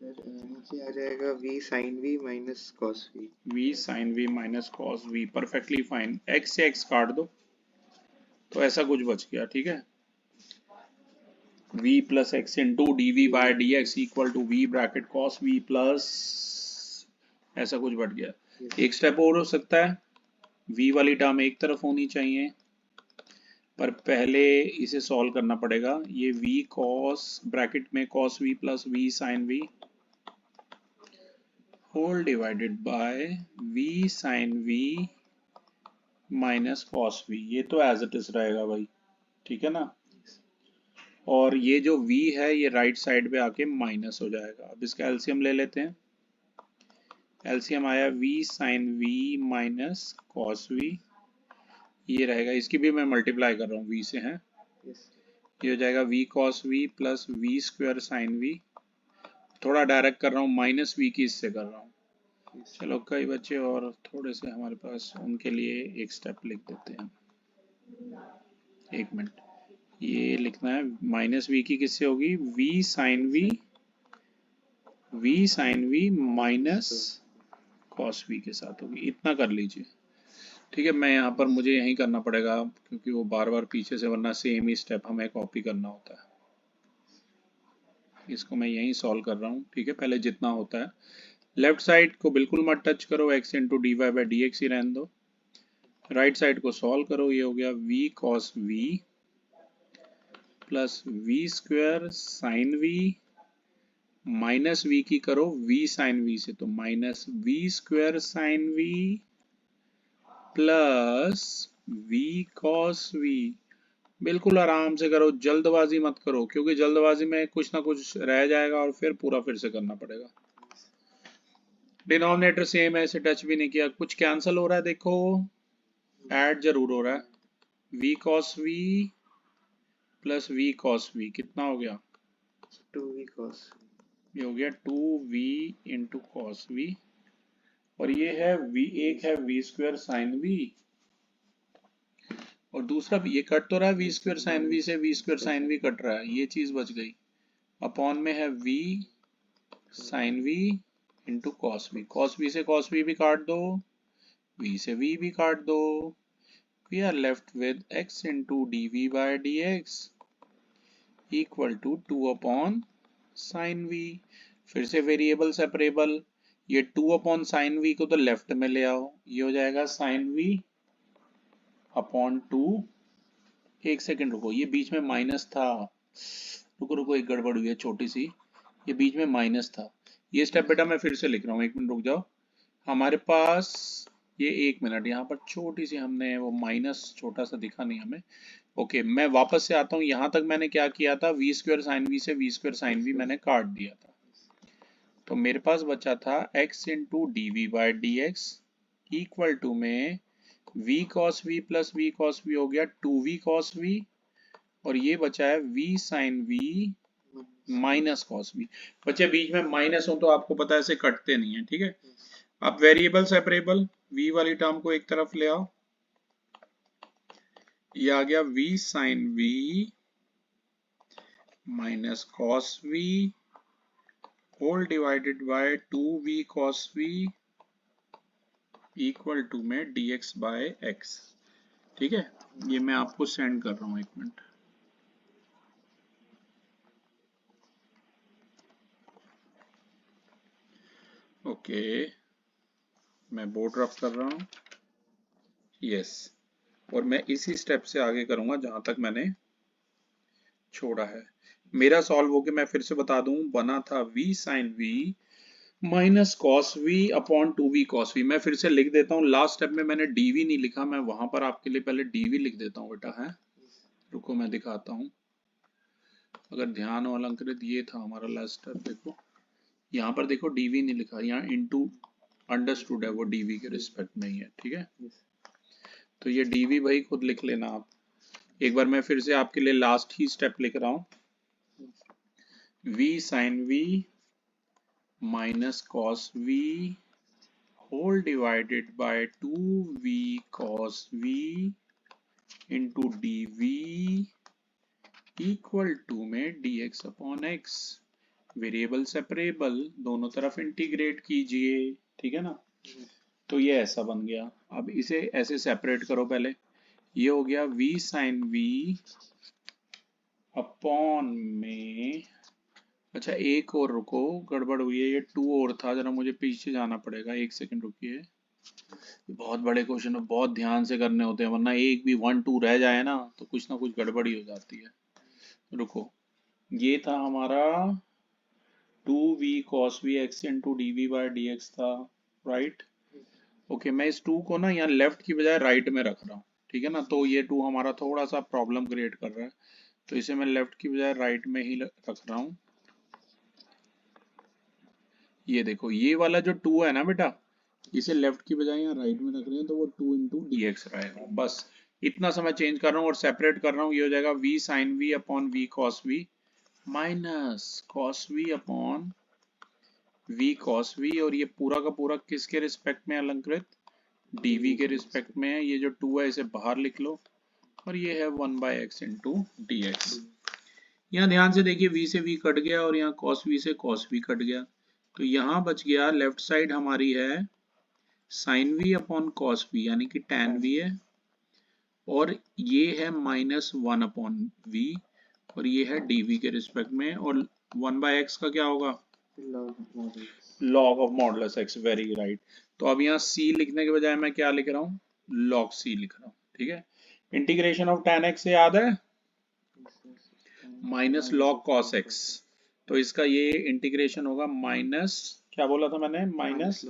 सर? नीचे आ जाएगा v sin v minus cos v। v sin v minus cos v, perfectly fine. x से x काट दो तो ऐसा कुछ बच गया, ठीक है। v plus x into D we by D x equal to v bracket cos v plus, ऐसा कुछ बढ़ गया। एक स्टेप और हो सकता है, v वाली टर्म एक तरफ होनी चाहिए, पर पहले इसे सॉल्व करना पड़ेगा। ये v cos ब्रैकेट में cos v plus v sin v whole divided by v sin v minus cos v, ये तो एज इट इज रहेगा भाई, ठीक है ना। और ये जो v है ये राइट साइड पे आके माइनस हो जाएगा। अब इसका एलसीएम ले लेते हैं। एलसीएम आया v sin v minus cos v, ये रहेगा, इसकी भी मैं मल्टीप्लाई कर रहा हूँ v से, है ये हो जाएगा v cos v plus v square sin v। थोड़ा डायरेक्ट कर रहा हूँ, माइनस v की इससे कर रहा हूँ। चलो कई बच्चे और थोड़े से हमारे पास, उनके लिए एक स्टेप लिख देते हैं। एक मिनट, ये लिखना है माइनस v की किससे होगी? v sin v minus cos v के साथ होगी। इतना कर लीजिए, ठीक है। मैं यहाँ पर मुझे यही करना पड़ेगा क्योंकि वो बार बार पीछे से, वरना सेम ही स्टेप हमें कॉपी करना होता है। इसको मैं यहीं सॉल्व कर रहा हूँ, ठीक है। पहले जितना होता है, लेफ्ट साइड को बिल्कुल मत टच करो, x into d y by D x ही रहने दो। राइट साइड को सॉल्व करो, ये हो गया v cos v plus v square sine v minus v की करो v sin v से, तो minus v square sine v plus v cos v। बिल्कुल आराम से करो, जल्दबाजी मत करो, क्योंकि जल्दबाजी में कुछ ना कुछ रह जाएगा और फिर पूरा फिर से करना पड़ेगा। डिनोमिनेटर सेम है, इसे टच भी नहीं किया। कुछ कैंसिल हो रहा है, देखो ऐड जरूर हो रहा है। v cos v plus v cos v कितना हो गया? 2v cos ये हो गया 2v इंटू cos v, और ये है v, एक है v स्क्वायर साइन v, और दूसरा भी ये कट तो रहा है v स्क्वायर साइन v से, v square sine v cut रहा है, ये चीज बच गई। अपॉन में है v sine v into cos v, cos v से cos v भी काट दो, v से v भी काट दो। We are left with x into dv by dx equal to 2 upon sin v। फिर से वेरिएबल सेपरेबल, ये 2 अपॉन साइन v को तो लेफ्ट में ले आओ, ये हो जाएगा साइन v अपॉन 2। एक सेकंड रुको, ये बीच में माइनस था, रुको रुको, एक गड़बड़ हुई है छोटी सी, ये बीच में माइनस था। ये स्टेप बेटा मैं फिर से लिख रहा हूँ, एक मिनट रुक जाओ। हमारे पास ये 1 मिनट यहाँ पर छोटी सी हमने वो माइनस छोटा सा दिखा नहीं हमें। ओके, मैं वापस से आता हूँ। यहाँ तक मैंने क्या किया था, वी स्क्वायर साइन वी से वी स्क्वायर साइन वी मैंने काट दिया था। तो मेरे पास बचा था x into D we by D x equal to में v cos v plus v cos v हो गया 2v cos v, और ये बचा है v sin v minus cos v। बच्चे बीच में माइनस हो तो आपको पता है ऐसे कटते नहीं है, ठीक है। अब वेरिएबल सेपरेबल v वाली टर्म को एक तरफ ले आओ, ये आ गया v sin v minus cos v whole divided by 2v cos v equal to में dx बाय x, ठीक है। ये मैं आपको सेंड कर रहा हूँ, 1 मिनट। ओके, मैं बोर्ड रफ कर रहा हूँ, यस। और मैं इसी स्टेप से आगे करूंगा जहां तक मैंने छोड़ा है। मेरा सॉल्व हो के मैं फिर से बता दूं, बना था v sin v minus cos v upon 2v cos v। मैं फिर से लिख देता हूँ, लास्ट स्टेप में मैंने dv नहीं लिखा, मैं वहां पर आपके लिए पहले dv लिख देता हूँ बेटा, है। रुको मैं दिखाता हूँ, अगर ध्यान हो अलंकृत, ये था हमारा लास्ट स्टेप। देखो यहाँ पर देखो dv नहीं लिखा, यहाँ इनटू अंडरस्टूड है, वो dv के रिस्पेक्ट में ही है, ठीक है। तो ये dv भाई खुद लिख लेना आप। एक बार मैं फिर से आपके लिए लास्ट ही स्टेप लिख रहा हूँ, v sin v minus cos v whole divided by 2v cos v इंटू dv इक्वल टू में dx upon x। Variable separable, दोनों तरफ इंटीग्रेट कीजिए, ठीक है ना। तो ये ऐसा बन गया। अब इसे ऐसे सेपरेट करो पहले, ये हो गया v sin v अपॉन में, अच्छा एक और रुको, गड़बड़ हुई है, ये 2 और था, जरा मुझे पीछे जाना पड़ेगा, 1 सेकंड रुकिए। बहुत बड़े क्वेश्चन है, बहुत ध्यान से करने होते हैं, वरना एक भी 1 2 रह जाए ना तो कुछ ना कुछ गड़बड़ी हो जाती है। रुको, ये था हमारा 2v cos v x into D we by D x था, राइट। ओके, मैं इस 2 को ना यहाँ लेफ्ट की बजाय राइट में रख रहा हूँ, ठीक है ना। तो ये 2 हमारा थोड़ा सा प्रॉब्लम क्रिएट कर रहा है, तो इसे मैं लेफ्ट की बजाय राइट में ही रख रहा हूँ। ये देखो, ये वाला जो 2 है ना बेटा, इसे लेफ्ट की बजाय यहाँ राइट में रख रहे हैं, तो वो 2 इंटू डी एक्स रहेगा। बस इतना सा मैं चेंज कर रहा हूँ और सेपरेट कर रहा हूँ। ये हो जाएगा v sin v upon v cos v minus cos v upon v cos v, और ये पूरा का पूरा किसके रिस्पेक्ट में अलंकृत, dv के रिस्पेक्ट में है। ये जो 2 है इसे बाहर लिख लो, और ये है 1 by x into d x. यहाँ ध्यान से देखिए, v से v कट गया और यहाँ cos v से cos v कट गया, तो यहाँ बच गया लेफ्ट साइड हमारी है sin v upon cos v, यानी कि tan v है, और ये है माइनस 1 अपॉन v, और ये है dv के रिस्पेक्ट में, और 1 बाय x का क्या होगा, log of modulus x, very right. तो अब यहाँ c लिखने के बजाय मैं क्या लिख रहा हूँ, log c लिख रहा हूँ, ठीक है। इंटीग्रेशन ऑफ tan x से याद है, माइनस log cos x, तो इसका ये इंटीग्रेशन होगा माइनस, क्या बोला था मैंने, माइनस,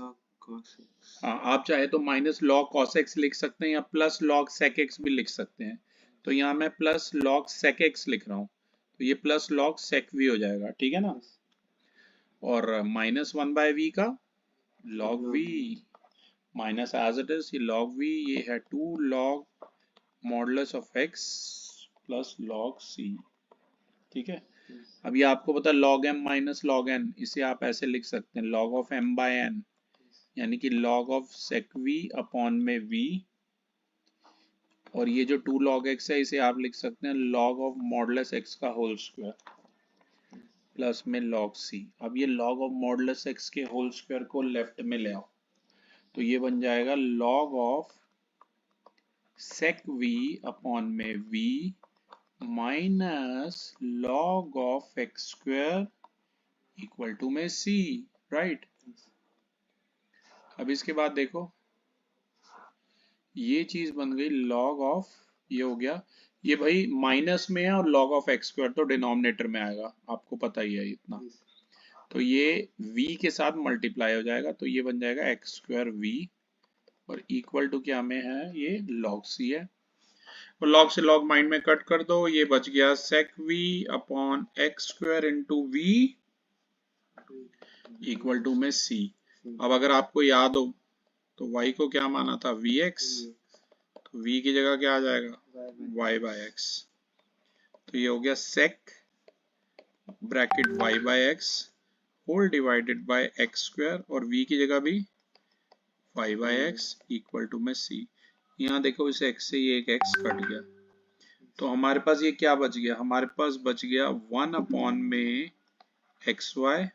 हाँ आप चाहे तो माइनस log cos x लिख सकते हैं या प्लस log sec x भी लिख सकते हैं। तो यहाँ मैं प्लस log sec x लिख रहा हूँ, तो ये प्लस log sec v हो जाएगा, ठीक है ना। और माइनस 1 बाय v का log v minus as it is, ये log v, ये है 2 log modulus of x plus log c, ठीक है। अब ये आपको पता है log m minus log n, इसे आप ऐसे लिख सकते हैं log of m by n, यानी कि log of sec v upon में v, और ये जो 2 log x है इसे आप लिख सकते हैं log ऑफ मॉडुलस x का होल स्क्वायर प्लस में log c। अब ये log ऑफ मॉडुलस x के होल स्क्वायर को लेफ्ट में ले आओ, तो ये बन जाएगा log of sec v upon में v minus log of x square equal to में c, राइट। अब इसके बाद देखो, ये चीज बन गई log ऑफ, ये हो गया, ये भाई माइनस में है और log ऑफ x स्क्वायर तो डिनोमिनेटर में आएगा, आपको पता ही है इतना। तो ये v के साथ मल्टीप्लाई हो जाएगा, तो ये बन जाएगा एक्स स्क्वायर v और इक्वल टू क्या में है, ये लॉग c है। और लॉग से लॉग माइंड में कट कर दो, ये बच गया sec v upon x square into v equal to में c। अब अगर आपको याद हो तो y को क्या माना था, vx, तो v की जगह क्या आ जाएगा, y बाय x। तो ये हो गया sec bracket y by x whole divided by x square और v की जगह भी y by x equal to में c। यहाँ देखो इस x से ये एक x कट गया, तो हमारे पास ये क्या बच गया, हमारे पास बच गया 1 अपॉन में एक्स वाई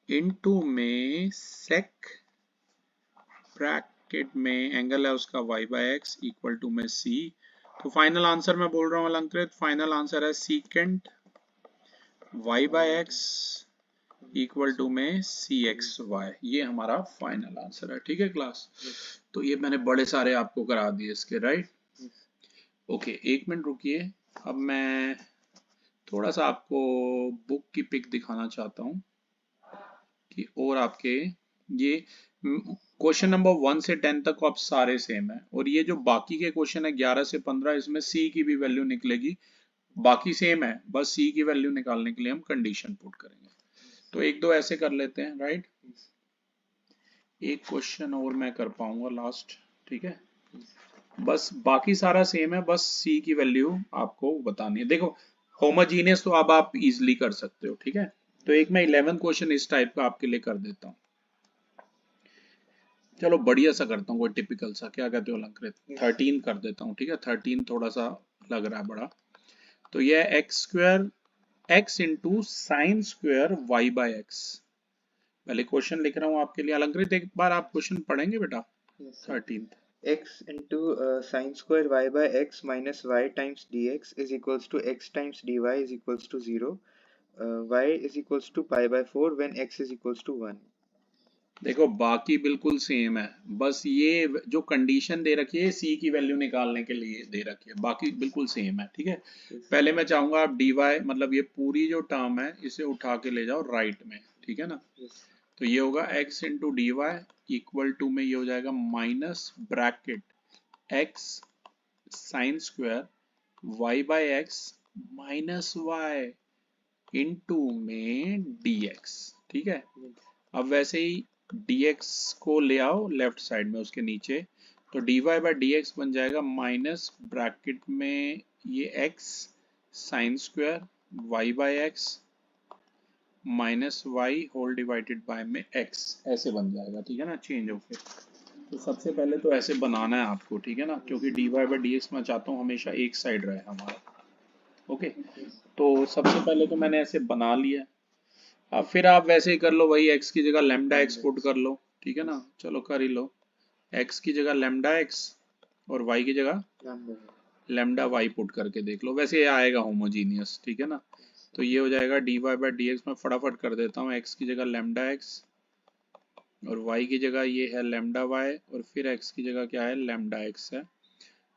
इंटू में सेक ब्रैकेट में एंगल है उसका y by x equal to में c। तो फाइनल आंसर मैं बोल रहा हूँ अलंकृत, फाइनल आंसर है secant y by x equal to में सी एक्स वाई। ये हमारा फाइनल आंसर है। ठीक है क्लास, तो ये मैंने बड़े सारे आपको करा दिए इसके, राइट। ओके, एक मिनट रुकिए, अब मैं थोड़ा सा आपको बुक की पिक दिखाना चाहता हूँ कि और आपके ये क्वेश्चन नंबर 1 से 10 तक आप सारे सेम है, और ये जो बाकी के क्वेश्चन है 11 से 15 इसमें सी की भी वैल्यू निकलेगी, बाकी सेम है, बस सी की वैल्यू निकालने के लिए हम कंडीशन पुट करेंगे। तो एक दो ऐसे कर लेते हैं, राइट। एक क्वेश्चन और मैं कर पाऊंगा लास्ट, ठीक है, बस बाकी सारा सेम है, बस सी की वैल्यू आपको बतानी है। देखो होमोजीनियस तो अब आप इजीली कर सकते हो, ठीक है। तो एक मैं 11 क्वेश्चन इस टाइप का आपके लिए कर देता हूँ। चलो बढ़िया सा करता हूँ, कोई टिपिकल सा, क्या कहते हो अलंकृत, 13 कर देता हूँ, ठीक है। 13 थोड़ा सा लग रहा है बड़ा। तो यह x square x into sine square y by x. पहले क्वेश्चन लिख रहा हूँ आपके लिए अलंकृत, एक बार आप क्वेश्चन पढ़ेंगे बेटा। 13 x into sine square y by x minus y times dx is equals to x times dy is equals to 0. Y is equals to pi by 4 when x is equals to 1. देखो बाकी बिल्कुल सेम है, बस ये जो कंडीशन दे रखी है सी की वैल्यू निकालने के लिए दे रखी है, बाकी बिल्कुल सेम है, ठीक है। पहले मैं चाहूंगा आप dy मतलब ये पूरी जो टर्म है इसे उठा के ले जाओ राइट में, ठीक है ना। तो ये होगा x into d y equal to में ये हो जाएगा minus bracket x sine square y by x minus y into में dx, ठीक है। अब वैसे ही dx को ले आओ लेफ्ट साइड में उसके नीचे, तो dy बाय dx बन जाएगा माइनस ब्रैकेट में ये x sine square y by x minus y whole divided by में x, ऐसे बन जाएगा, ठीक है ना, चेंज होके। तो सबसे पहले तो ऐसे बनाना है आपको, ठीक है ना, क्योंकि dy बाय dx मैं चाहता हूँ हमेशा एक साइड रहे हमारा। ओके, तो सबसे पहले तो मैंने ऐसे बना लिया। अब फिर आप वैसे ही कर लो, वही x की जगह लैम्डा x पुट कर लो, ठीक है ना, चलो कर ही लो। x की जगह लैम्डा x और y की जगह लैम्डा y पुट करके देख लो, वैसे ये आएगा होमोजीनियस, ठीक है ना। तो ये हो जाएगा dy बाय dx, मैं फटाफट कर देता हूँ, x की जगह लैम्डा x और y की जगह ये है लैम्डा y और फिर x की जगह क्या है, लैम्डा x है।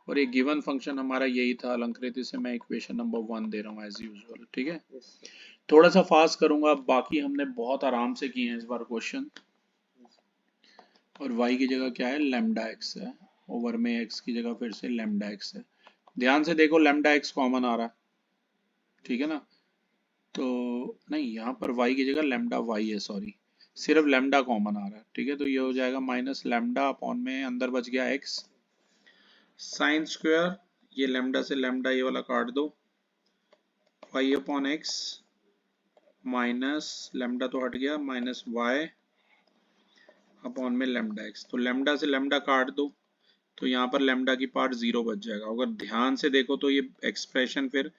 और ये गिवन फंक्शन हमारा यही था अलंकृत, इसे मैं इक्वेशन नंबर 1 दे रहा हूँ एज यूजुअल, ठीक है। थोड़ा सा फास्ट करूंगा, बाकी हमने बहुत आराम से किए हैं इस बार क्वेश्चन। और y की जगह क्या है, लैम्डा x है, ओवर में x की जगह फिर से लैम्डा x है। ध्यान से देखो लैम्डा x कॉमन आ रहा है, ठीक है ना। तो नहीं, यहाँ पर y की जगह लैम्डा y है, सॉरी, सिर्फ लैम्डा कॉमन आ रहा है, ठीक है। तो ये हो जाएगा माइनस लैम्डा अपॉन में अंदर बच गया x साइन स्क्वायर, ये लैम्डा से लैम्डा ये वाला काट दो, y upon x minus lambda तो हट गया, माइनस y अपॉन में लैम्डा x। तो लैम्डा से लैम्डा काट दो, तो यहाँ पर लैम्डा की पार्ट 0 बच जाएगा। अगर ध्यान से देखो तो ये एक्सप्रेशन फिर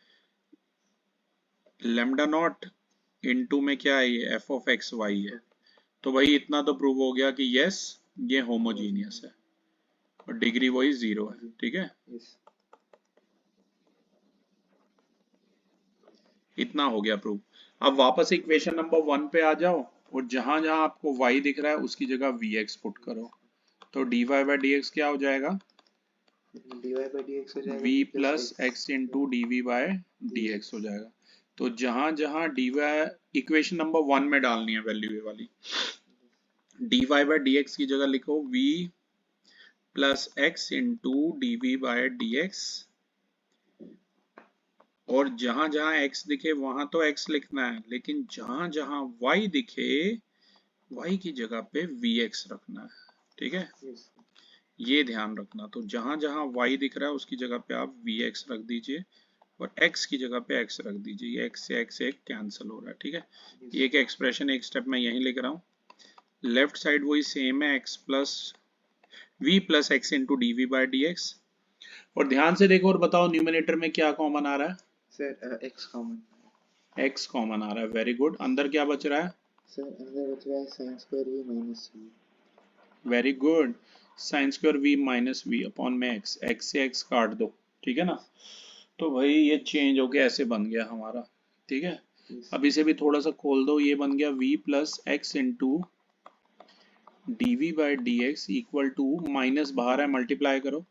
लैम्डा नॉट इनटू में क्या है, ये एफ ऑफ एक्स वाई है। तो भाई इतना तो प्रूव हो गया कि यस ये होमोजीनियस है और डिग्री वही 0 है, ठीक है। इतना हो गया प्रूव। अब वापस इक्वेशन नंबर 1 पे आ जाओ और जहां जहां आपको y दिख रहा है उसकी जगह vx पुट करो। तो dy बाय dx क्या हो जाएगा, dy by dx हो जाएगा v plus x into D v by d x हो जाएगा। तो जहां जहां dy इक्वेशन नंबर 1 में डालनी है वैल्यू ये वाली, dy बाय dx की जगह लिखो v plus x into d by d x, और जहां जहां x दिखे वहां तो x लिखना है, लेकिन जहां जहां y दिखे y की जगह पे vx रखना है, ठीक है, ये ध्यान रखना। तो जहां जहां y दिख रहा है उसकी जगह पे आप vx रख दीजिए और x की जगह पे x रख दीजिए, ये x से x एक कैंसिल हो रहा है, ठीक है। ये एक एक्सप्रेशन एक स्टेप में यहीं लिख रहा हूँ, लेफ्ट साइड वही सेम है, x plus v plus x into D we by D x. और ध्यान से देखो और बताओ न्यूमिनेटर में क्या कॉमन आ रहा है? Sir x common, x common आ रहा है, वेरी गुड। अंदर क्या बच रहा है? सर अंदर बच रहा है sign square v minus v, very good, sign square v minus v upon में x, x से x काट दो, ठीक है ना। तो भाई ये चेंज होके ऐसे बन गया हमारा, ठीक है। अब इसे भी थोड़ा सा खोल दो, ये बन गया v plus x into D we by D x equal to, minus बाहर है मल्टीप्लाई करो,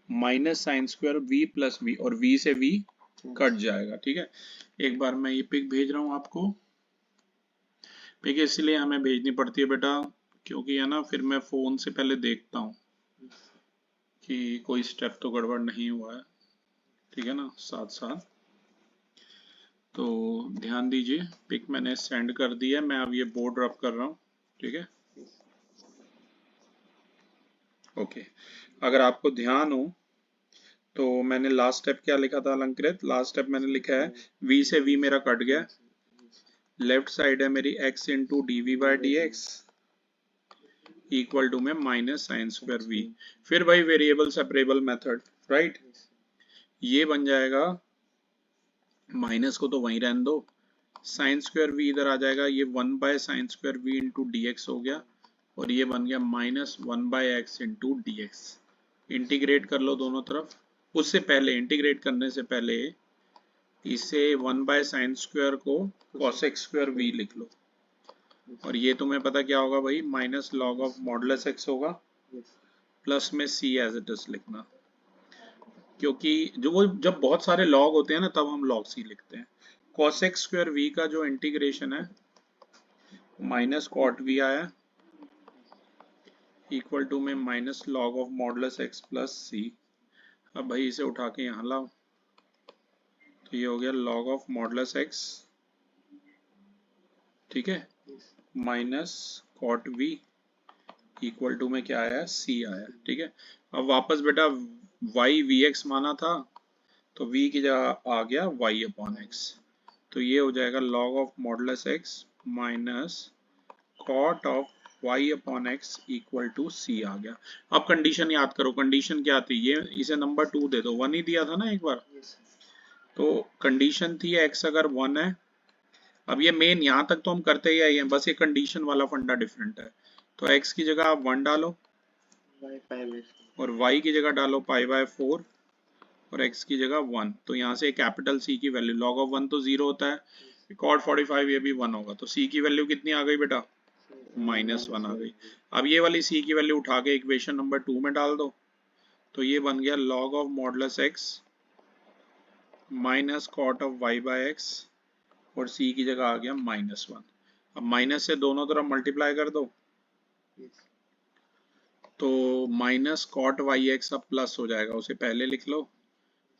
minus sine square v plus v, और v से v कट जाएगा, ठीक है। एक बार मैं ये पिक भेज रहा हूँ आपको, पिक इसलिए हमें भेजनी पड़ती है बेटा क्योंकि है ना, फिर मैं फोन से पहले देखता हूँ कि कोई स्टेप तो गड़बड़ नहीं हुआ है, ठीक है ना, साथ साथ। तो ध्यान दीजिए, पिक मैंने सेंड कर दिया, मैं अब ये बोर्ड रब कर रहा हूँ, ठीक है, ओके। अगर आपको ध्यान हो तो मैंने लास्ट स्टेप क्या लिखा था अलंकृत, लास्ट स्टेप मैंने लिखा है v से v मेरा कट गया, लेफ्ट साइड है मेरी x into D we by D x equal to में माइनस साइन स्क्वायर v, फिर भाई वेरिएबल सेपरेबल मेथड, राइट, ये बन जाएगा, माइनस को तो वहीं रहने दो, साइन स्क्वायर v इधर आ जाएगा, ये 1 by sine square v into d x हो गया, और ये बन गया minus 1 by x into d x. Integrate कर लो दोनों तरफ, उससे पहले इंटीग्रेट करने से पहले इसे 1 बाय साइन स्क्वायर को कॉसेक स्क्वायर v लिख लो, और ये तुम्हें पता क्या होगा भाई, minus log of modulus x होगा, प्लस में c एज इट इज लिखना, क्योंकि जो वो जब बहुत सारे लॉग होते हैं ना तब हम लॉग c लिखते हैं। कॉसेक स्क्वायर v का जो इंटीग्रेशन है माइनस कॉट v आया इक्वल टू में minus log of modulus x plus c। अब भाई इसे उठा के यहाँ लाओ, तो ये हो गया लॉग ऑफ मॉडुलस x, ठीक है, minus cot v equal to में क्या आया, c आया, ठीक है। अब वापस बेटा y vx माना था तो v की जगह आ गया y अपॉन x, तो ये हो जाएगा log of modulus x minus cot of y upon x equal to c आ गया। अब कंडीशन याद करो, कंडीशन क्या थी, ये इसे नंबर 2 दे दो, 1 ही दिया था ना एक बार, तो कंडीशन थी x अगर 1 है, अब ये मेन यहाँ तक तो हम करते ही आए हैं, बस ये कंडीशन वाला फंडा डिफरेंट है। तो x की जगह आप 1 डालो और y की जगह डालो पाई बाय 4 और x की जगह 1, तो यहाँ से कैपिटल C की वैल्यू, लॉग ऑफ 1 तो 0 होता है, कॉट 45 ये भी 1 होगा, तो C की वैल्यू कितनी आ गई बेटा, -1 आ गई। अब ये वाली C की वैल्यू उठा के इक्वेशन नंबर 2 में डाल दो, तो ये बन गया log of modulus x minus cot of y by x, और c की जगह आ गया -1। अब माइनस से दोनों तरफ मल्टीप्लाई कर दो, तो माइनस कॉट वाई एक्स अब प्लस हो जाएगा, उसे पहले लिख लो,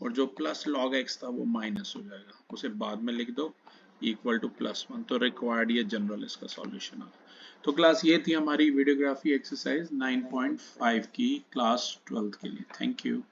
और जो प्लस लॉग एक्स था वो माइनस हो जाएगा, उसे बाद में लिख दो इक्वल टू +1, तो रिक्वायर्ड ये जनरल इसका सॉल्यूशन आ। तो क्लास ये थी हमारी वीडियोग्राफी एक्सरसाइज 9.5 की क्लास 12th के लिए। Thank you.